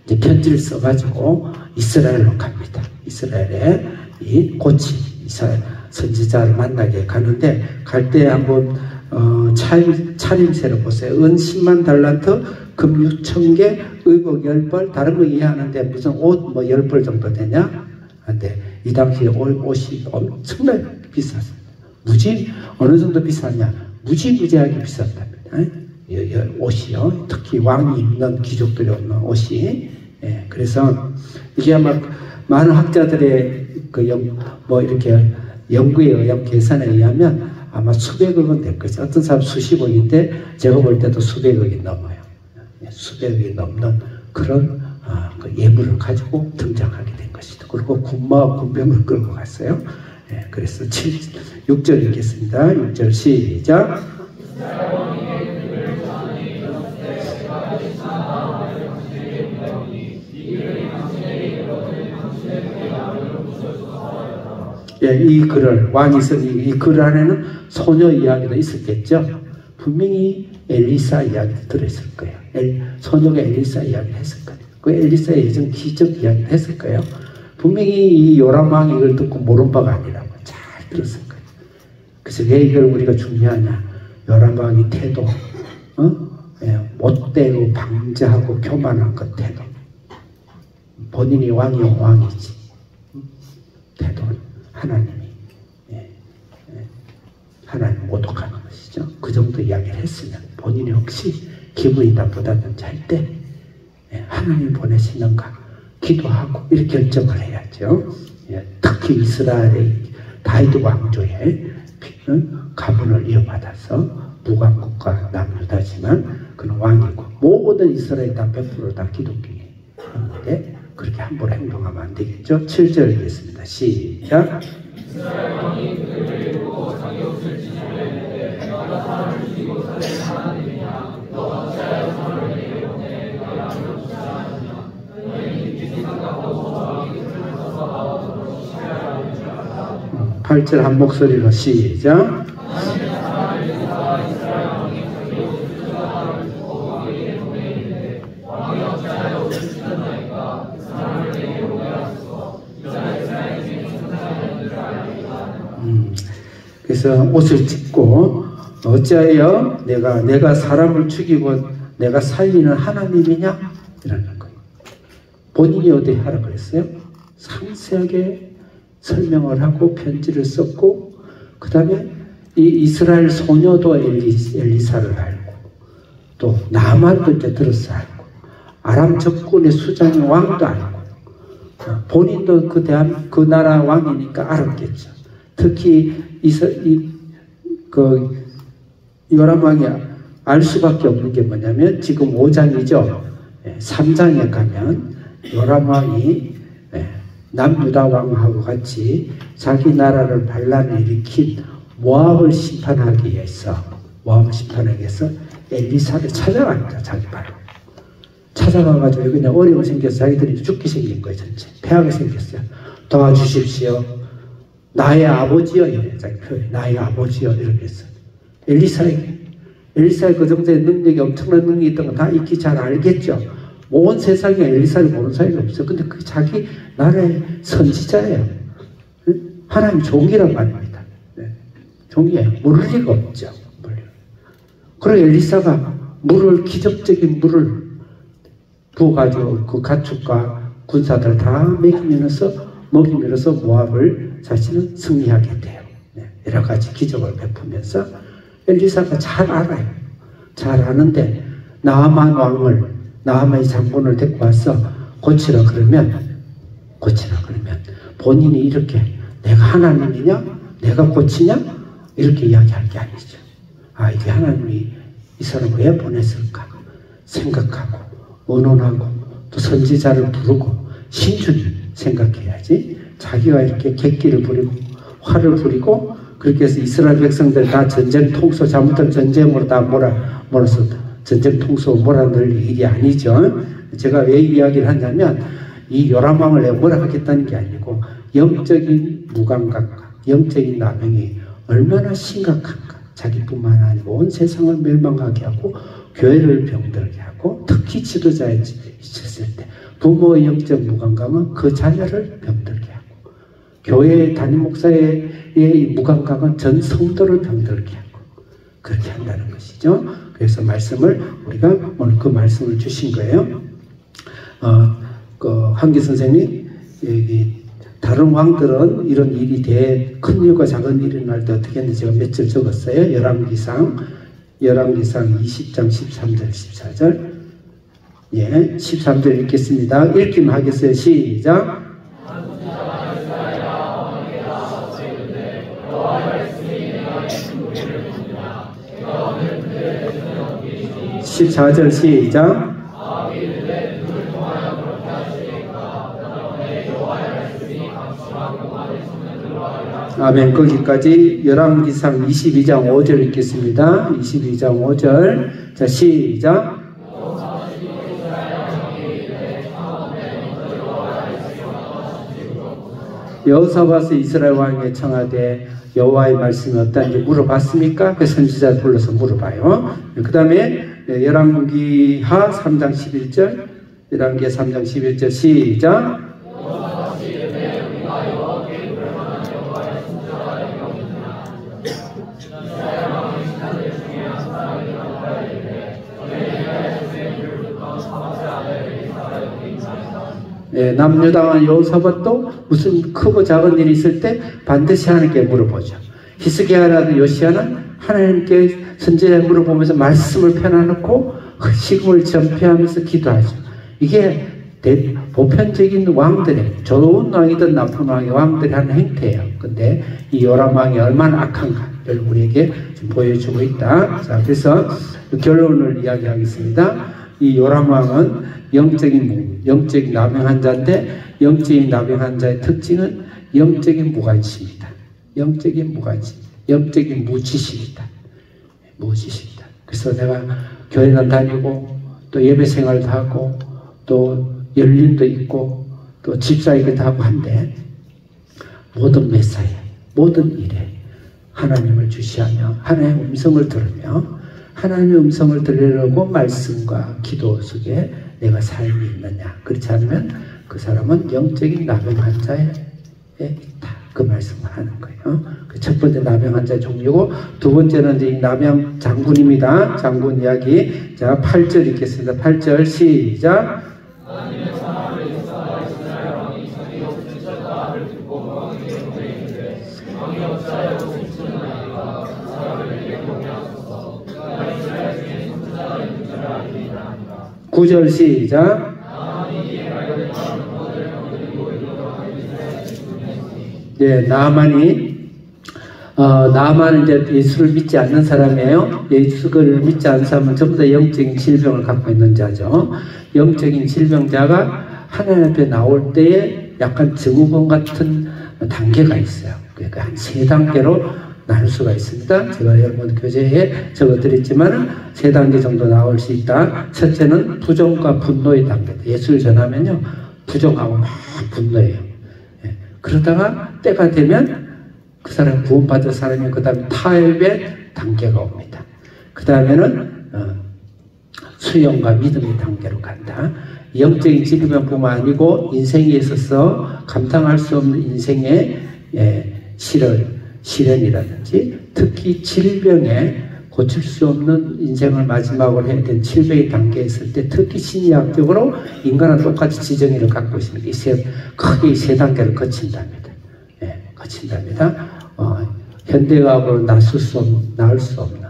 이제 편지를 써가지고 이스라엘로 갑니다. 이스라엘에 이 고치 이스라엘 선지자를 만나게 가는데 갈 때 한번 차림새로 보세요. 은 10만 달란트, 금 6,000개, 의복 10벌. 다른 거 이해하는데 무슨 옷 뭐 10벌 정도 되냐? 근데 이 당시에 옷이 엄청나게 비쌌어요. 어느 정도 비쌌냐? 무지무지하게 비쌌답니다. 옷이요. 특히 왕이 입는 귀족들이 입는 옷이. 예, 그래서 이게 아마 많은 학자들의 이렇게 연구에 의한 계산에 의하면 아마 수백억은 될 것이죠. 어떤 사람 수십억인데 제가 볼 때도 수백억이 넘어요. 수백억이 넘는 그런 그 예물을 가지고 등장하게 된 것이죠. 그리고 군병을 끌고 갔어요. 예, 그래서 6절 읽겠습니다. 6절 시작. 예, 이 글을 왕이 쓴 이 글 안에는 소녀 이야기도 있었겠죠. 분명히 엘리사 이야기도 들어있을 거예요. 소녀가 엘리사 이야기를 했을 거예요. 그 엘리사의 예전 기적 이야기를 했을 거예요. 분명히 이 요람 왕이 이걸 듣고 모른 바가 아니라고 잘 들었을 거예요. 그래서 왜 이걸 우리가 중요하냐? 요람 왕의 태도, 못되고 방자하고 교만한 그 태도. 본인이 왕이요 왕이지. 태도는 하나님이 하나님 모독하는 것이죠. 그 정도 이야기를 했으면 본인이 혹시 기분이 나쁘다든지 할 때 하나님 보내시는가 기도하고 이렇게 결정을 해야죠. 특히 이스라엘의 다윗 왕조의 가문을 이어받아서 무관국가 남유다지만 그는 왕이고 모든 이스라엘 다 100% 다 기독교인인데 그렇게 함부로 행동하면 안 되겠죠. 7절 읽겠습니다. 시작. 이스라엘 왕이 그를 이루고 자기 옷을 찢으려는데 너가 사람을 죽이고 살해를 하느냐 너가 어찌하여 사람을 내게 보내 너의 아무를 주시하느냐 너희는 깊이 생각하고 왕이 그를 써서 나오도록 시켜야 줄 알아. 8절 한 목소리로 시작. 그래서 옷을 찢고 어찌하여 내가 사람을 죽이고 내가 살리는 하나님이냐 이러는 거예요. 본인이 어디 하라 그랬어요? 상세하게 설명을 하고 편지를 썼고 그 다음에 이 이스라엘 소녀도 엘리사를 알고 또 나만도 이제 들었어 알고 아람 적군의 수장의 왕도 알고 본인도 그 나라 왕이니까 알았겠죠. 특히 요람 왕이 알 수밖에 없는 게 뭐냐면 지금 5장이죠. 3장에 가면 요람 왕이 남유다 왕하고 같이 자기 나라를 반란을 일으킨 모압을 심판하기 위해서 엘리사를 찾아갑니다. 자기 바로 찾아가가지고 그냥 어려움 생겨서 자기들이 죽게 생긴 거예요. 전체 패하게 생겼어요. 도와주십시오. 나의 아버지여 이래 자기 표현이 나의 아버지여 이렇게 했어요. 엘리사의 그 정도의 능력이 엄청난 능력이 있던 거 다 익히 잘 알겠죠. 온 세상에 엘리사를 모르는 사람이 없어요. 근데 그 자기 나라의 선지자예요. 하나님 종이란 말입니다. 종이에요. 모를 리가 없죠. 그리고 엘리사가 기적적인 물을 부어가지고 그 가축과 군사들 다 먹이면서 모압을 자신은 승리하게 돼요. 여러 가지 기적을 베푸면서 엘리사가 잘 알아요. 잘 아는데 나아만의 장군을 데리고 와서 고치라 그러면 본인이 이렇게 내가 하나님이냐? 내가 고치냐? 이렇게 이야기할 게 아니죠. 이게 하나님이 이 사람을 왜 보냈을까 생각하고 의논하고 또 선지자를 부르고 신중히 생각해야지. 자기가 이렇게 객기를 부리고 화를 부리고 그렇게 해서 이스라엘 백성들 다 전쟁 통수 잘못하면 전쟁으로 다 몰아서 전쟁 통수 몰아넣을 일이 아니죠. 제가 왜 이야기를 하냐면 이 요람 왕을 내가 뭐라 하겠다는 게 아니고 영적인 무감각과 영적인 남용이 얼마나 심각한가. 자기뿐만 아니고 온 세상을 멸망하게 하고 교회를 병들게 하고 특히 지도자에 있었을 때 부모의 영적 무감각은 그 자녀를 병들게 하고 교회의 담임 목사의 무감각은 전 성도를 병들게 하고 그렇게 한다는 것이죠. 그래서 말씀을 우리가 오늘 그 말씀을 주신 거예요. 한기 선생님 다른 왕들은 이런 일이 큰 일과 작은 일이 날 때 어떻게 했는지 제가 몇 절 적었어요. 열왕기상 20장 13절 14절 13절 읽겠습니다. 읽기만 하겠어요. 시작. 14절 시작. 아멘. 거기까지 열왕기상 22장 5절 읽겠습니다. 22장 5절. 자, 시작. 여호사밧이 이스라엘 왕에게 청하되 여호와의 말씀이 어떠한지 물어봤습니까? 그 선지자를 불러서 물어봐요. 그 다음에 열왕기하 3장 11절 열왕기하 3장 11절 시작. 남유다와 여호사밧도 무슨 크고 작은 일이 있을 때 반드시 하나님께 물어보죠. 히스기야라도 요시야는 하나님께 선지자에 물어보면서 말씀을 펴놔놓고 식음을 전폐하면서 기도하죠. 이게 보편적인 왕들의, 좋은 왕이든 나쁜 왕들이 하는 행태예요. 근데 이 요람 왕이 얼마나 악한가를 우리에게 좀 보여주고 있다. 자, 그래서 결론을 이야기하겠습니다. 이 요람 왕은 영적인 나병한 자인데, 영적인 나병한 자의 특징은 영적인 무관심이다. 영적인 무관심, 영적인 무지식이다. 무지식이다. 그래서 내가 교회는 다니고 또 예배 생활도 하고 또 열림도 있고 또 집사이기도 하고 한데, 모든 메사에, 모든 일에 하나님을 주시하며 하나님의 음성을 들으며 하나님의 음성을 들으려고 말씀과 기도 속에 내가 삶이 있느냐. 그렇지 않으면 그 사람은 영적인 나병한 자에 있다. 그 말씀을 하는 거예요. 그 첫 번째 나병한 자의 종류고, 두 번째는 이제 이 나병 장군입니다. 장군 이야기. 자, 8절 읽겠습니다. 8절 시작. 구절 시작. 네, 나아만은 이제 예수를 믿지 않는 사람이에요. 예수를 믿지 않는 사람은 전부 다 영적인 질병을 갖고 있는 자죠. 영적인 질병자가 하나님 앞에 나올 때에 약간 증후군 같은 단계가 있어요. 그러니까 한 3단계로 나눌 수가 있습니다. 제가 여러분 교재에 적어드렸지만 3단계 정도 나올 수 있다. 첫째는 부정과 분노의 단계다. 예수를 전하면요, 부정하고 막 분노해요. 그러다가 때가 되면 그 사람 구원받은 사람이 그 다음에 타협의 단계가 옵니다. 그 다음에는 수용과 믿음의 단계로 간다. 영적인 질병뿐만 아니고 인생에 있어서 감당할 수 없는 인생의 시련이라든지 특히 질병에 고칠 수 없는 인생을 마지막으로 해야 되는 질병의 단계에 있을 때 특히 심리학적으로 인간은 똑같이 지정의를 갖고 있습니다. 크게 이 3단계를 거친답니다. 거친답니다. 현대과학으로 나을 수 없는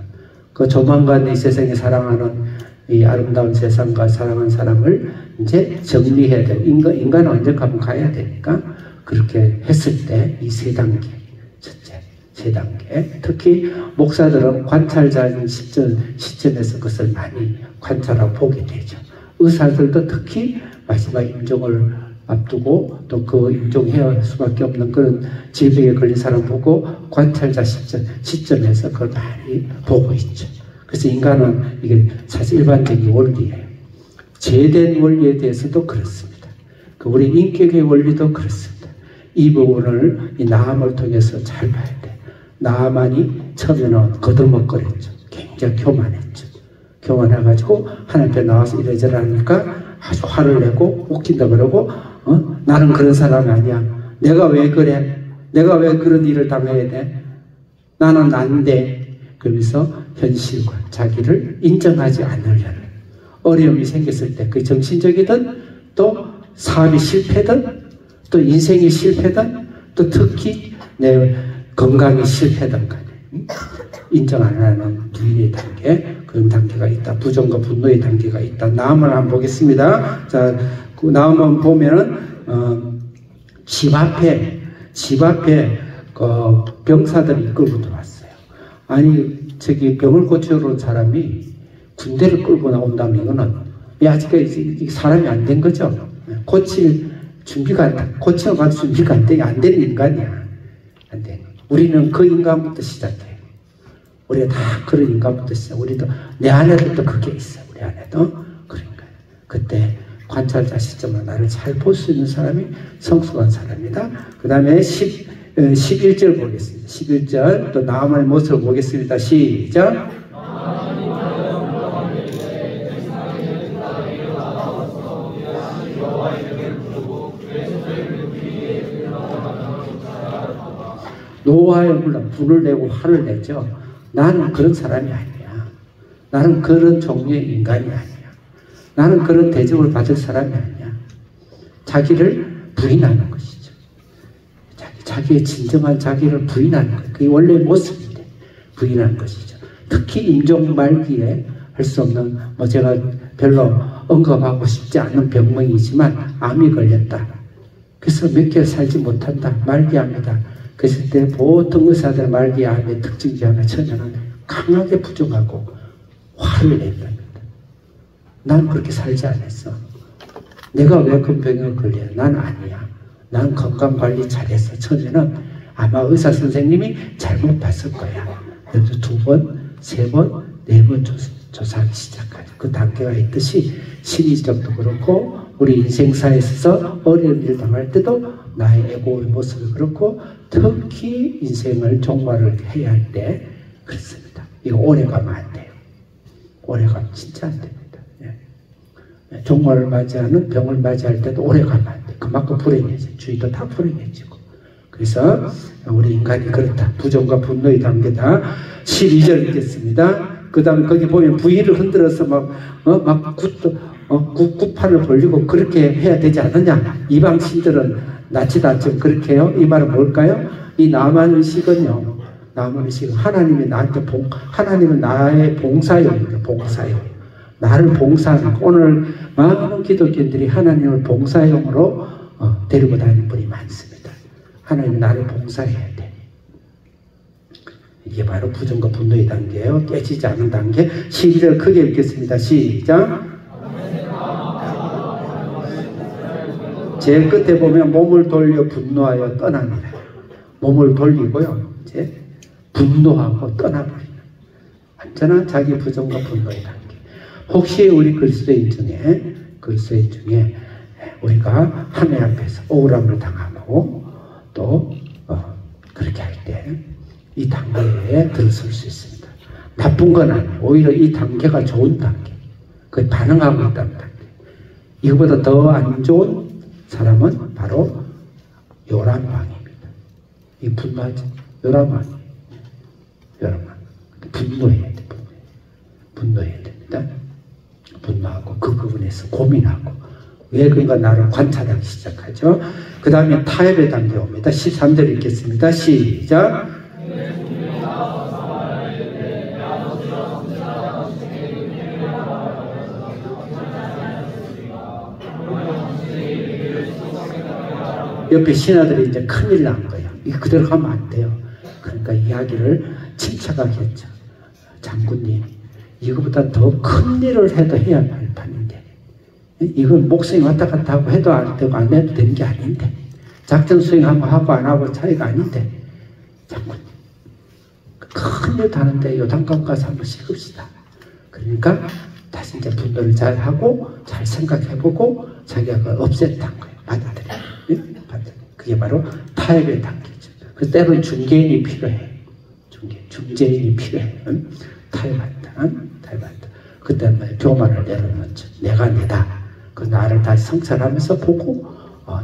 그 조만간 이 세상에 사랑하는 이 아름다운 세상과 사랑하는 사람을 이제 정리해야 돼요. 인간은 언젠가는 가야 되니까 그렇게 했을 때 이 3단계, 첫째 3단계, 특히 목사들은 관찰자인 시점에서 그것을 많이 관찰하고 보게 되죠. 의사들도 특히 마지막 임종을 앞두고 또 그 임종해야 할 수밖에 없는 그런 질병에 걸린 사람 보고 관찰자 시점에서 그걸 많이 보고 있죠. 그래서 인간은 이게 사실 일반적인 원리예요. 제된 원리에 대해서도 그렇습니다. 우리 인격의 원리도 그렇습니다. 이 부분을 이 나함을 통해서 잘 봐야 돼. 나만이 처음에는 거들먹거렸죠. 굉장히 교만했죠. 교만해가지고 하나님 앞에 나와서 이래저래 하니까 아주 화를 내고 웃긴다 그러고 나는 그런 사람이 아니야. 내가 왜 그래? 내가 왜 그런 일을 당해야 돼? 나는 난데. 그러면서 현실과 자기를 인정하지 않으려는 어려움이 생겼을 때 그 정신적이든 또 사업이 실패든 또 인생이 실패든 또 특히 내 건강이 실패든 간에 인정 안 하는 부인의 단계, 그런 단계가 있다. 부정과 분노의 단계가 있다. 나음을 한번 보겠습니다. 자, 그 나음을 보면은 집 앞에 그 병사들이 이끌고 들어왔어요. 아니 저기 병을 고치러 온 사람이 군대를 끌고 나온다면 이거는 아직까지 사람이 안 된 거죠. 고칠 준비가 안 돼. 고치러 갈 준비가 안 되는 인간이야. 안 돼. 우리는 그 인간부터 시작해요. 우리가 다 그런 인간부터 시작. 우리도 내 안에도 또 그게 있어. 우리 안에도 그러니까 그때 관찰자 시점으로 나를 잘 볼 수 있는 사람이 성숙한 사람이다. 그 다음에 11절 보겠습니다. 11절 또 나아만의 모습을 보겠습니다. 시작. 노아의 물론 불을 내고 화를 내죠. 나는 그런 사람이 아니야. 나는 그런 종류의 인간이 아니야. 나는 그런 대접을 받을 사람이 아니야. 자기를 부인하는 것이죠. 자기의 진정한 자기를 부인하는 거예요. 그게 원래 모습인데 부인하는 것이죠. 특히 임종 말기에 할 수 없는 제가 별로 언급하고 싶지 않은 병명이지만 암이 걸렸다. 그래서 몇 개월 살지 못한다. 말기암이다. 그랬을 때 보통 의사들 말기암의 특징 중 하나 처녀는 강하게 부정하고 화를 낸답니다. 난 그렇게 살지 않았어. 내가 왜 그 병에 걸려요? 난 아니야. 난 건강관리 잘했어. 처녀는 아마 의사 선생님이 잘못 봤을 거야. 그래서 2번, 3번, 4번 조사하기 시작하죠. 그 단계가 있듯이 심리적도 그렇고 우리 인생사에서 어려운 일 당할 때도 나의 에고의 모습이 그렇고 특히 인생을 종말을 해야 할 때 그렇습니다. 이거 오래 가면 안 돼요. 오래 가면 진짜 안 됩니다. 예. 종말을 맞이하는 병을 맞이할 때도 오래 가면 안 돼요. 그만큼 불행해져요. 주위도 다 불행해지고. 그래서 우리 인간이 그렇다. 부정과 분노의 단계다. 12절 읽겠습니다. 그 다음에 거기 보면 부위를 흔들어서 구판을 벌리고 그렇게 해야 되지 않느냐. 이방 신들은 낯이다 좀 그렇게 해요. 이 말은 뭘까요? 이 나만 의식은요. 나만 의식은 하나님이 나한테 하나님은 나의 봉사용입니다. 봉사용. 나를 봉사하는 오늘 많은 기독교인들이 하나님을 봉사용으로 데리고 다니는 분이 많습니다. 하나님 나를 봉사해야 돼. 이게 바로 부정과 분노의 단계예요. 깨지지 않은 단계. 12절 크게 읽겠습니다. 시작. 제일 끝에 보면 몸을 돌려 분노하여 떠납니다. 몸을 돌리고요. 이제 분노하고 떠나버리는 완전한 자기 부정과 분노의 단계. 혹시 우리 그리스도인 중에 우리가 하나님 앞에서 억울함을 당하고 또 그렇게 할 때 이 단계에 들어설 수 있습니다. 나쁜 건 아니에요. 오히려 이 단계가 좋은 단계. 그 반응하고 있다는 단계. 이거보다 더 안 좋은 사람은 바로 요람 왕입니다. 이 분노하지. 요람 왕. 분노해야 돼. 분노해야 됩니다. 분노하고 그 부분에서 고민하고 왜 그런가 나를 관찰하기 시작하죠. 그 다음에 타협의 단계 옵니다. 13절 읽겠습니다. 시작. 옆에 신하들이 이제 큰일 난 거예요. 이거 그대로 가면 안 돼요. 그러니까 이야기를 침착하게 했죠. 장군님, 이거보다 더 큰 일을 해도 해야 할 판인데, 이건 목숨이 왔다 갔다 하고 해도 안 되고 안 해도 되는 게 아닌데, 작전 수행하고 안 하고 차이가 아닌데, 장군님, 큰 일도 하는데 요단강 가서 한번 씻읍시다. 그러니까 다시 이제 분노를 잘 하고 잘 생각해보고 자기가 그걸 없앴다는 거예요. 받아들여요. 그게 바로 타협의 단계죠. 그 때로는 중개인이 필요해. 중재인이 필요해. 타협한다. 그때 교만을 내려놓죠. 내가 내다. 그 나를 다시 성찰하면서 보고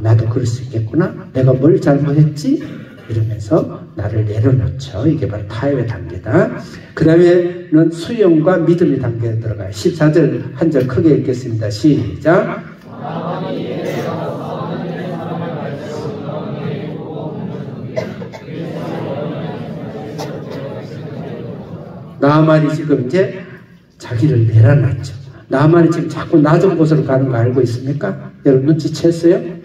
나도 그럴 수 있겠구나. 내가 뭘 잘못했지? 이러면서 나를 내려놓죠. 이게 바로 타협의 단계다. 그 다음에는 수용과 믿음의 단계에 들어가요. 14절 한 절 크게 읽겠습니다. 시작. 나만이 지금 이제 자기를 내려놨죠. 나만이 지금 자꾸 낮은 곳으로 가는 거 알고 있습니까? 여러분 눈치챘어요?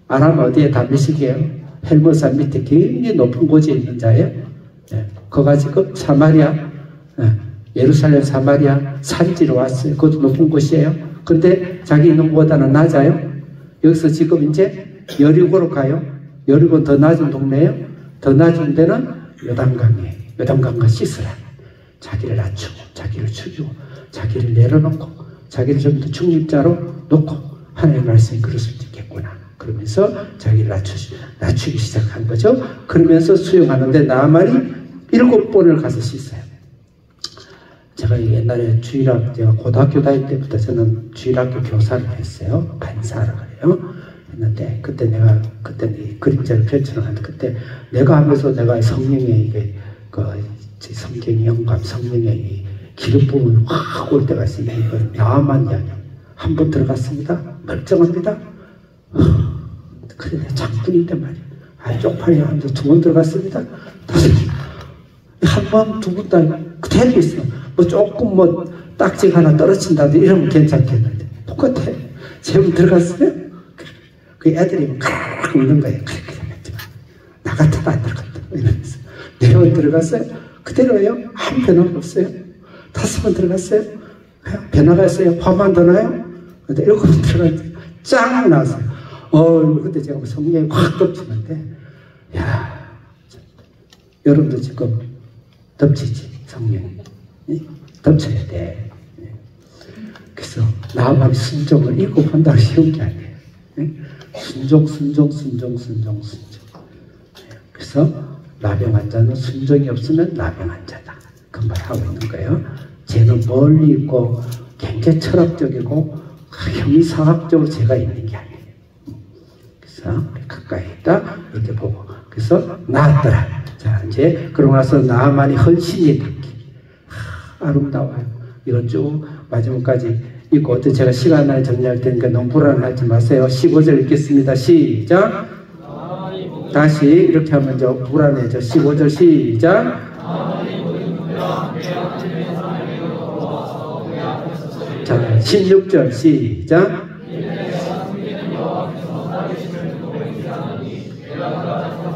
아람 어디에 다메섹이에요? 헬모산 밑에 굉장히 높은 곳에 있는 자예요. 거가 지금 사마리아, 예루살렘 사마리아 산지로 왔어요. 그것도 높은 곳이에요. 근데 자기 있는 곳보다는 낮아요. 여기서 지금 이제 여리고로 가요. 여리고는 더 낮은 동네예요. 더 낮은 데는 요단강이에요. 요단강과 시스라. 자기를 낮추고 자기를 죽이고 자기를 내려놓고 자기를 좀 더 중립자로 놓고 하나님의 말씀이 그럴 수 있겠구나. 그러면서 자기를 낮추기 시작한 거죠. 그러면서 수용하는데 나만이 7번을 가서 씻어요. 제가 옛날에 주일학, 제가 고등학교 다닐 때부터 저는 주일학교 교사를 했어요. 간사를 그래요. 했는데 그때 내가 이 그림자를 펼쳐놓았는데 그때 내가 하면서 내가 성령의 이게 성경의 영감, 성령의 이 기름 부분이 확 올 때가 있어요. 이건 나만 이야기야. 한 번 들어갔습니다. 멀쩡합니다. 그래, 장군인데 말이야. 아, 쪽팔려 하면서 2번 들어갔습니다. 다시 한 번, 2번 딱 그대로 있어. 뭐 조금 뭐 딱지가 하나 떨어진다도 이러면 괜찮겠는데 똑같아. 3번 들어갔어요. 그 애들이 막 웃는 거예요. 나 같아도 안 들어갔다 이러면서 4번 들어갔어요. 그대로예요. 아무 변화가 없어요. 5번 들어갔어요. 변화가 있어요. 화만 더 나요. 근데 7번 들어갔어요. 짱 나왔어요. 근데 제가 성령이 확 덮치는데, 야, 여러분도 지금 덮치지, 성령이. 덮쳐야 돼. 그래서 나만의 순종을 이고 본다고 쉬운 게 아니에요. 순종. 그래서 나병 환자는 순종이 없으면 나병 환자다. 그 말 하고 있는 거예요. 쟤는 멀리 있고 굉장히 철학적이고 형이상학적으로 제가 있는 게 아니에요. 그래서 가까이 있다 이렇게 보고 그래서 나았더라. 자 이제 그러고 나서 나만이 헌신이 담기 아름다워요. 이건 쭉 마지막까지 읽고 어때 제가 시간을 정리할 테니까 너무 불안하지 마세요. 15절 읽겠습니다. 시작. 다시 이렇게 하면 저 불안해져. 15절 시작. 자 16절 시작.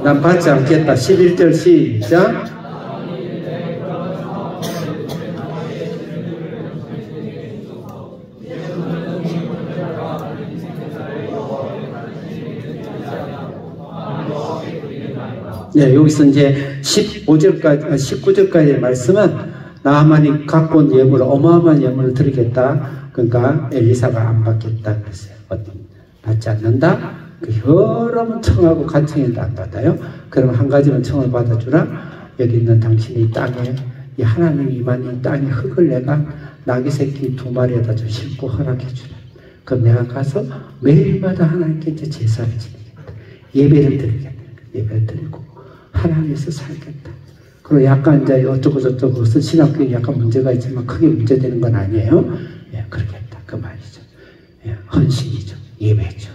난 받지 않겠다. 11절 시작. 네, 여기서 이제 19절까지의 말씀은 나하만이 갖고 온 예물을 어마어마한 예물을 드리겠다. 그러니까 엘리사가 안 받겠다 그랬어요. 받지 않는다. 그 여러 번 청하고 간청해도 안 받아요. 그럼 한 가지만 청을 받아주라. 여기 있는 당신이 이 땅에 이 하나님이 임한 이 땅의 흙을 내가 나귀 새끼 2마리에다 좀 싣고 허락해 주라. 그럼 내가 가서 매일마다 하나님께 이제 제사를 지내겠다. 예배를 드리겠다. 예배를 드리고 하나님에서 살겠다. 그리고 약간 이제 어쩌고 저쩌고 그것은 신학교에 약간 문제가 있지만 크게 문제되는 건 아니에요. 예, 그러겠다. 그 말이죠. 예, 헌신이죠. 예배죠.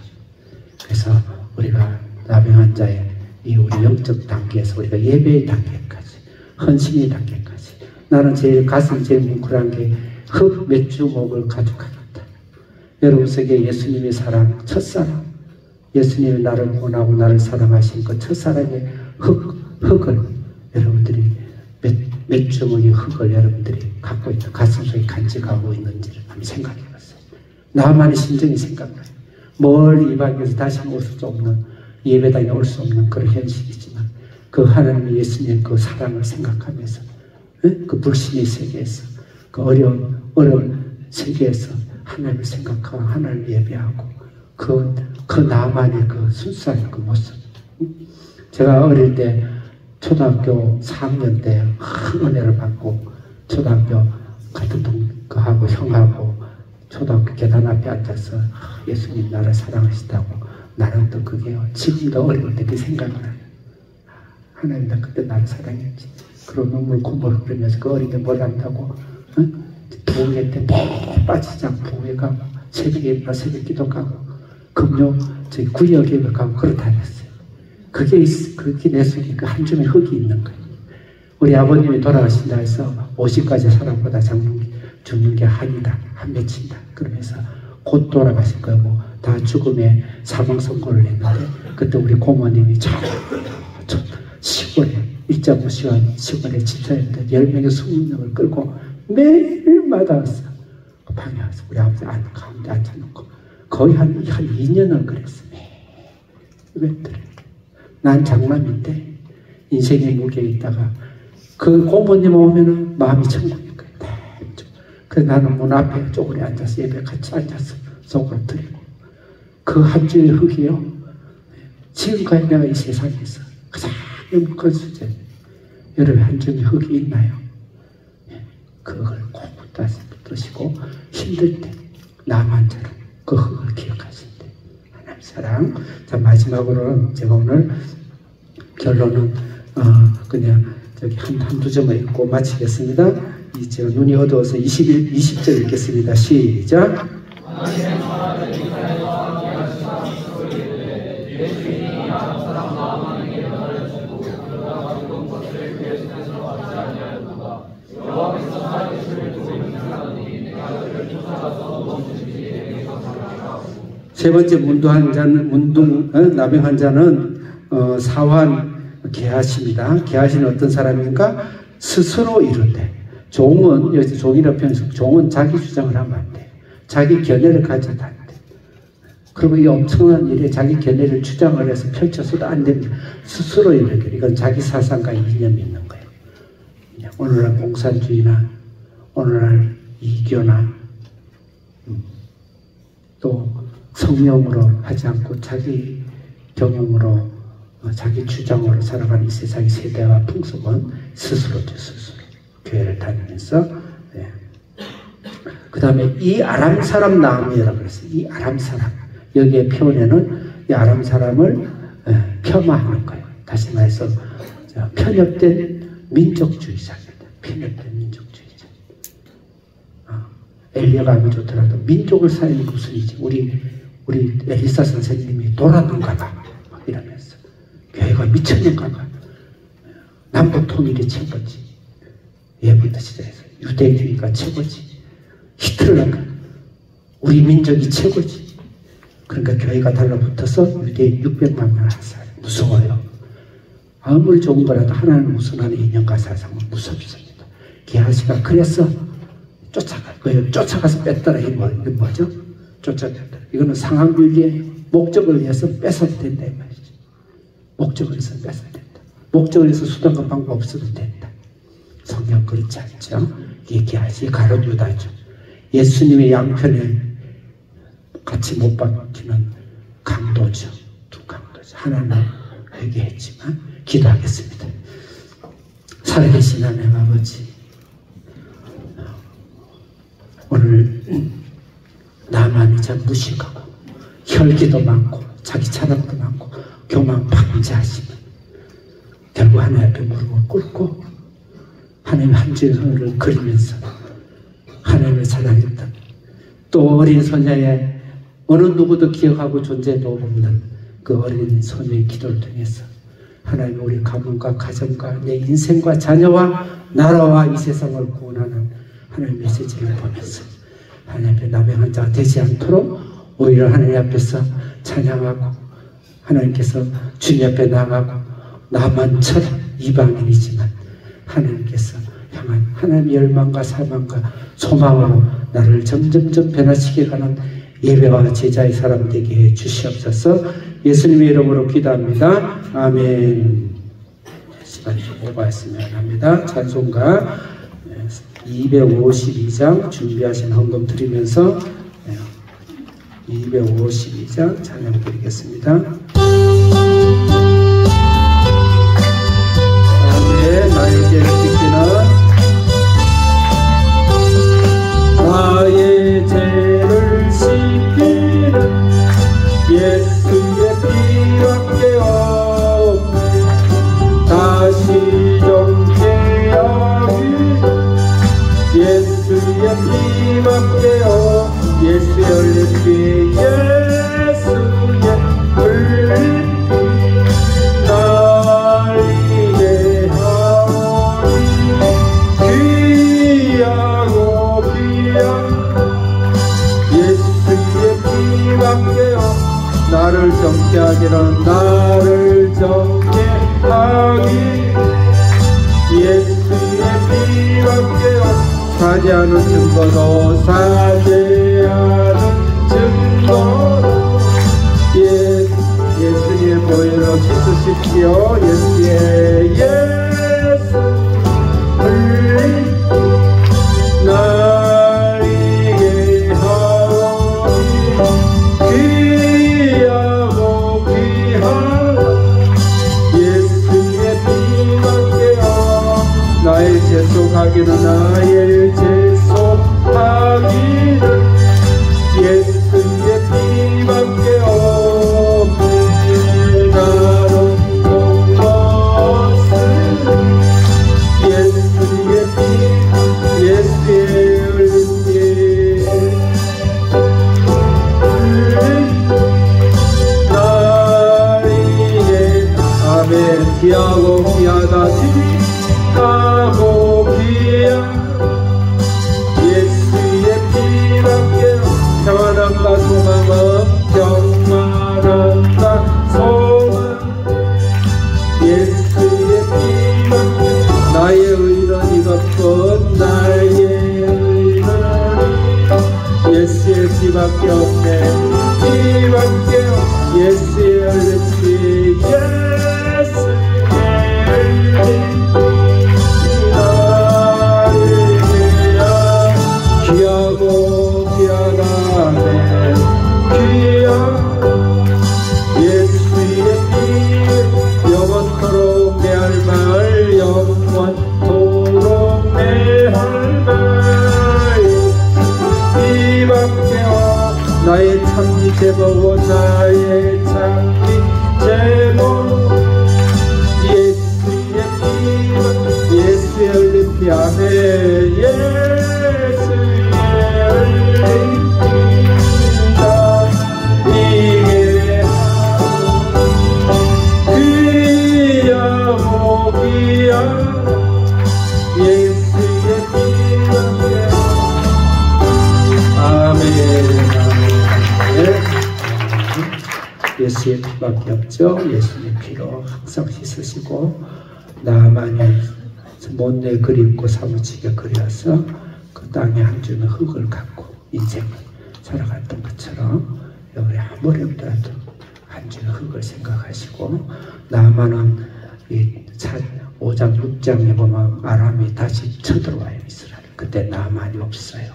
그래서 우리가 나병 환자의 이 우리 영적 단계에서 우리가 예배의 단계까지 헌신의 단계까지 나는 제일 가슴 제일 뭉클한 게 흙 몇 주먹을 가져가겠다. 여러분 속에 예수님의 사랑 첫사랑 예수님이 나를 구원하고 나를 사랑하신 그 첫사랑의 흙을 여러분들이 몇 주먹의 흙을 여러분들이 갖고 있는 가슴속에 간직하고 있는지를 한번 생각해 봤어요. 나만의 심정이 생각나요. 멀리 이방에서 다시는 올 수 없는 예배당에 올 수 없는 그런 현실이지만 그 하나님의 예수님의 그 사랑을 생각하면서 그 불신의 세계에서 그 어려운 세계에서 하나님을 생각하고 하나님을 예배하고 그 나만의 그 순수한 그 모습. 제가 어릴 때 초등학교 4학년 때 큰 은혜를 받고 초등학교 같은 동거하고 형하고 초등학교 계단 앞에 앉아서 예수님 나를 사랑하시다고 나는 또 그게요. 지금도 어릴 때 그 생각나요. 하나님 나 그때 나를 사랑했지. 그리고 눈물 콧물 흐르면서 그 어린 게 뭘 안다고 부흥회 때 매일 빠지지 않고 부흥회 가고 새벽에 일어나 새벽 기도 가고 금요 저기 구역에 가고 그러 다녔어요. 그게 내 속에 그 한 줌의 흙이 있는 거예요. 우리 아버님이 돌아가신다 해서 50까지 사람보다 죽는 게 한이다, 한 맺힌다. 그러면서 곧 돌아가실 거고 다 죽음의 사망 선고를 했는데 그때 우리 고모님이 시골에 1.5시간 시골에 집사님들 10명의 20명을 끌고 매일마다 왔어. 그 방에 와서 우리 아버지 가운데 앉혀놓고 거의 한 2년을 그랬어. 매일 난 장남인데 인생의 무게에 있다가 그 고모님 오면은 마음이 천국인 거예요. 그래서 나는 문 앞에 쪼그려 앉아서 예배 같이 앉아서 속을 드리고 그 한 주의 흙이요. 지금까지 내가 이 세상에서 가장 행복한 수제. 여러분 한 주의 흙이 있나요? 그걸 꼭 붙드시고 힘들 때 나만처럼 그 흙을 기억하신대. 하나님 사랑. 자 마지막으로는 제가 오늘 결론은 그냥 저기 한두 점을 읽고 마치겠습니다. 제가 눈이 어두워서 20절 읽겠습니다. 시작. 세 번째 나병 환자는 사환 게하시입니다. 게하시는 어떤 사람인가? 스스로 이룬대. 종은, 여기서 종이라고 표현해서 종은 자기 주장을 하면 안 돼. 자기 견해를 가져도 안 돼. 그리고 이 엄청난 일에 자기 견해를 주장을 해서 펼쳐서도 안 됩니다. 스스로 이루게. 이건 자기 사상과 이념이 있는 거예요. 오늘날 공산주의나 오늘날 이교나 또 성령으로 하지 않고 자기 경험으로 자기 주장으로 살아가는 이 세상의 세대와 풍습은 스스로죠. 스스로 교회를 다니면서. 그 다음에 이 아람 사람 나음이라고 그랬어요. 이 아람 사람, 여기에 표현에는 이 아람 사람을 폄하하는 거예요. 다시 말해서 편협된 민족주의자입니다. 편협된 민족주의자. 엘리야가 아무리 좋더라도 민족을 살리는 게 우선이지. 우리 엘리사 선생님이 돌아든가 봐. 막 이러면서. 교회가 미쳤는가 봐. 남북 통일이 최고지. 예부터 시작해서 유대주의가 최고지. 히틀러가 우리 민족이 최고지. 그러니까 교회가 달라붙어서 유대인 600만 명을 학살. 무서워요. 아무리 좋은 거라도 하나님을 우선하는 이념과 사상은 무섭습니다. 게하시가 그래서 쫓아갈 거예요. 쫓아가서 뺐더라. 이게 뭐죠? 쫓아갔다. 이거는 상황윤리예요. 목적을 위해서 뺏어도 된다 이 말이죠. 목적을 위해서 뺏어야 된다. 목적을 위해서 수단과 방법 없어도 된다. 성경 그렇지 않죠? 이게 게하시 가룟 유다죠. 예수님의 양편에 같이 못 박히는 강도죠. 두 강도죠. 하나는 회개했지만 기도하겠습니다. 살아계신 하나님 아버지, 오늘 나만이 참 무식하고 혈기도 많고 자기 자랑도 많고 교만 방지하시면 결국 하나님 앞에 무릎을 꿇고 하나님 한 줄을 그리면서 하나님을 사랑했던 또 어린 소녀의 어느 누구도 기억하고 존재도 없는 그 어린 소녀의 기도를 통해서 하나님 우리 가문과 가정과 내 인생과 자녀와 나라와 이 세상을 구원하는 하나님의 메시지를 보면서 하나님 앞에 나병 환자가 되지 않도록 오히려 하나님 앞에서 찬양하고 하나님께서 주님 앞에 나가고 나만처럼 이방인이지만 하나님께서 향한 하나님의 열망과 사망과 소망으로 나를 점점점 변화시켜 가는 예배와 제자의 사람 되게 해 주시옵소서. 예수님의 이름으로 기도합니다. 아멘. 시간이 좀 오버했으면 합니다. 찬송가 252장 준비하신 헌금 드리면서 252장 찬양 드리겠습니다. 아멘. 나의 죄를 씻기는 나의 죄를 씻기는 예수의 피밖에 없네. 다시 정죄하기 예수의 피밖에 없네. 예수의 흘린 피 예수의 흘린 피 날 이해하오니 귀하고 귀한 예수의 피밖에 없네. 나를 정죄하기는 나를 정죄하기 예수의 피밖에 없네. 사죄하는 증거도 사죄하는 증거도 예수의 보혈로 씻으십시오. 예수의 예수 흘린 날 이해하오니 귀하고 귀한 예수의 피밖에 없네. 나의 재속하기는 나의 재속하기는 예수의 피밖에 없네. 나는 것은 예수의 피 예수의 흘린 피 나에게 아멘. 귀하고 귀하다 귀하고 귀한 예수의 피밖에 평안함과 소망은 예수의 피밖에 없죠. 예수의 피로 항상 씻으시고 나만이 못내 그립고 사무치게 그려서 그 땅에 한 줌의 흙을 갖고 인생을 살아갔던 것처럼 우리 아무리 없더라도 한 줌의 흙을 생각하시고 나만은 이 5장 6장에 보면 아람이 다시 쳐들어와요. 이스라엘. 그때 나만이 없어요.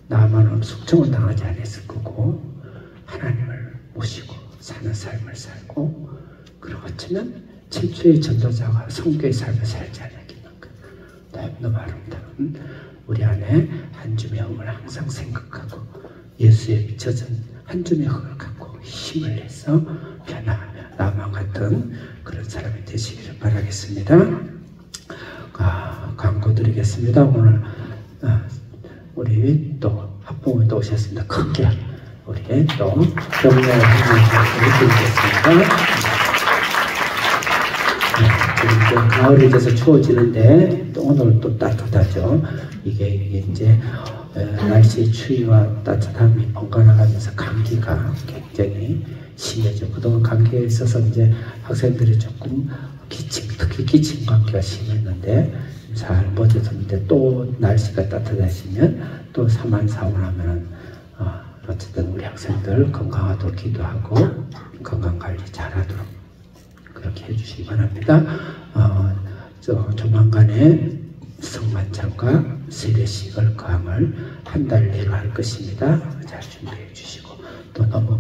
나만은 숙청은 당하지 않았을 거고 하나님을 모시고 사는 삶을 살고 그리고 어쩌면 최초의 전도자가 성교의 삶을 살지 않았겠는 거예요. 너무 아름다운 우리 안에 한 줌의 흙을 항상 생각하고 예수의 젖은 한 줌의 흙을 갖고 힘을 내서 변화하며 나만 같은 그런 사람이 되시기를 바라겠습니다. 광고 드리겠습니다. 오늘 우리 또 학부모님도 오셨습니다. 크게 우리 또 격려의 한마디 드리겠습니다. 지금 가을이 돼서 추워지는데 또 오늘 또 따뜻하죠. 이게 이제 날씨의 추위와 따뜻함이 번갈아가면서 감기가 굉장히 심해져. 그동안 감기에 있어서 이제 학생들이 조금 특히 기침 감기가 심했는데 잘 버텨졌는데 또 날씨가 따뜻해지면 또 사만사원하면은 어쨌든 우리 학생들 건강하도록 기도하고 건강관리 잘하도록 그렇게 해주시기 바랍니다. 조만간에 성만찬과 세례식을 거함을 한 달 내로 할 것입니다. 잘 준비해 주시고 또 너무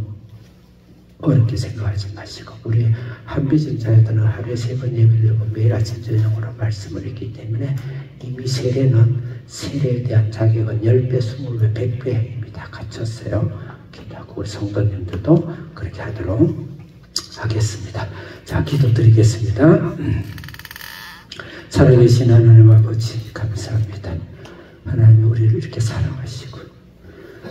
어렵게 생각하지 마시고 우리 한비전 자녀들은 하루에 3번 예배를 드리고 매일 아침 저녁으로 말씀을 읽기 때문에 이미 세례에 대한 자격은 10배, 20배, 100배 이미 다 갖췄어요. 기도하고 우리 성도님들도 그렇게 하도록 하겠습니다. 자, 기도드리겠습니다. 살아계신 하나님 아버지 감사합니다. 하나님 우리를 이렇게 사랑하시고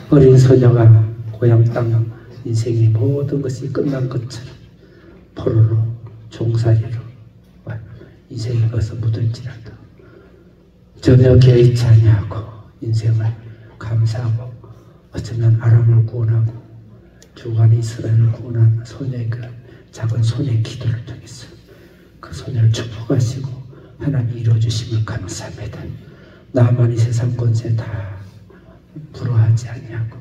어린 소녀가 고향 땅 인생의 모든 것이 끝난 것처럼 포로로 종살이로 인생이 거기서 묻을지라도 전혀 개의치 아니하고 인생을 감사하고 어쩌면 아람을 구원하고 주간 이스라엘을 구원한 소녀의 그 작은 소녀의 기도를 통해서 그 소녀를 축복하시고 하나님 이루어주심을 감사합니다. 나만이 세상 권세 다 부러워하지 아니하고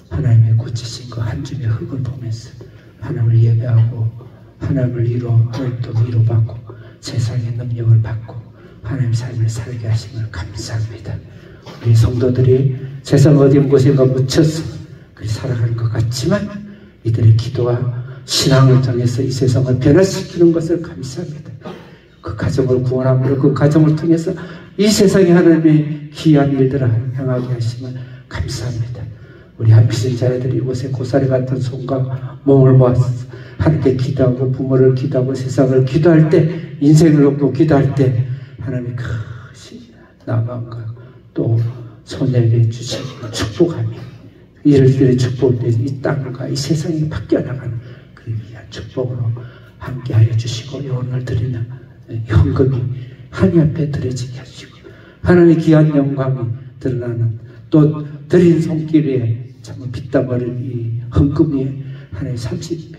하나님의 고치신 그 한 줌의 흙을 보면서 하나님을 예배하고 하나님을 위로받고 세상의 능력을 받고 하나님의 삶을 살게 하심을 감사합니다. 우리 성도들이 세상 어디 곳인가 묻혀서 살아가는 것 같지만 이들의 기도와 신앙을 통해서 이 세상을 변화시키는 것을 감사합니다. 그 가정을 구원함으로 그 가정을 통해서 이 세상에 하나님의 귀한 일들을 행하게 하심을 감사합니다. 우리 한비전 자녀들이 이곳에 고사리 같은 손과 몸을 모아서 하나님께 기도하고 부모를 기도하고 세상을 기도할 때 인생을 놓고 기도할 때 하나님의 크신 나만과 또 소녀에게 주신 축복하며 이들의 축복을 통해서 이 땅과 이 세상이 바뀌어나가는 그 귀한 축복으로 함께하여 주시고 영혼을 드리는 헌금이 하나님 앞에 드려지게 하시고 하나님의 귀한 영광이 드러나는 또 드린 손길에 정말 빗다버린 이 헌금이 하나님 30배,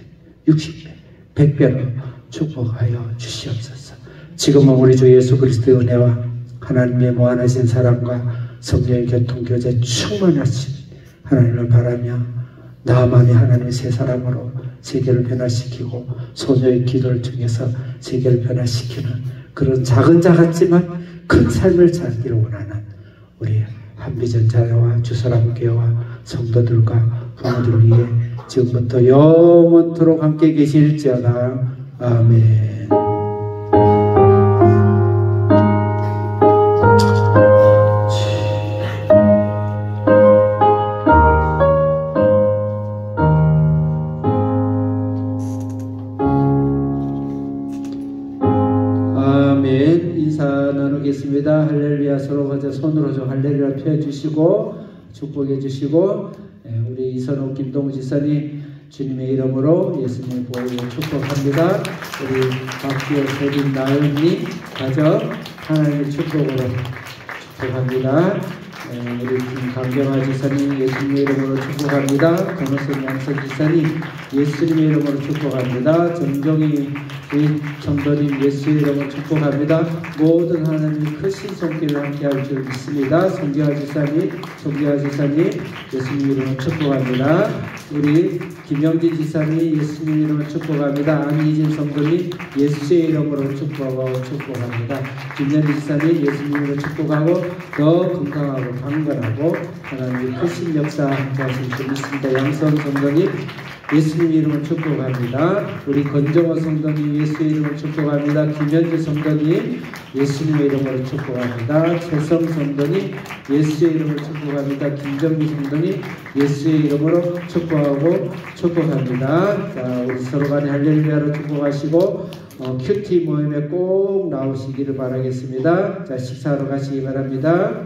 60배, 100배로 축복하여 주시옵소서. 지금은 우리 주 예수 그리스도의 은혜와 하나님의 무한하신 사랑과 성령의 교통교제 충만하신 하나님을 바라며 나만이 하나님의 새 사람으로 세계를 변화시키고 소녀의 기도를 통해서 세계를 변화시키는 그런 작은 자 같지만 큰 삶을 살기를 원하는 우리 한비전 자녀와 주사람교회와 성도들과 부모들을 위해 지금부터 영원토록 함께 계실지어다. 아멘. 할렐루야. 서로 가져 손으로 좀 할렐루야 펴 주시고 축복해 주시고 우리 이선호 김동우 지사님 주님의 이름으로 예수님의 보혈로 축복합니다. 우리 박지호 세빈 나은님 가정 하나님의 축복으로 축복합니다. 우리 김강경화 지사님 예수님의 이름으로 축복합니다. 권호선 양선 지사님 예수님의 이름으로 축복합니다. 정정희 정도님 예수의 이름으로 축복합니다. 모든 하나님의 크신 손길을 함께 할 줄 믿습니다. 송기화 지사님 예수님의 이름으로 축복합니다. 우리 김영진 지사님 예수님의 이름으로 축복합니다. 안희진 성도님 예수의 이름으로 축복합니다. 김연희 지사님 예수님의 이름으로 축복하고 더 건강하고 강건하고 하나님의 크신 역사 함께 하실 줄 믿습니다. 양선 성도님 예수님의 이름으로 축복합니다. 우리 건정호 성도님 예수의 이름으로 축복합니다. 김현주 성도님 예수님의 이름으로 축복합니다. 최성 성도님 예수의 이름으로 축복합니다. 김정미 성도님 예수의 이름으로 축복합니다. 자, 우리 서로 간에 할렐루야로 축복하시고 큐티 모임에 꼭 나오시기를 바라겠습니다. 자, 식사하러 가시기 바랍니다.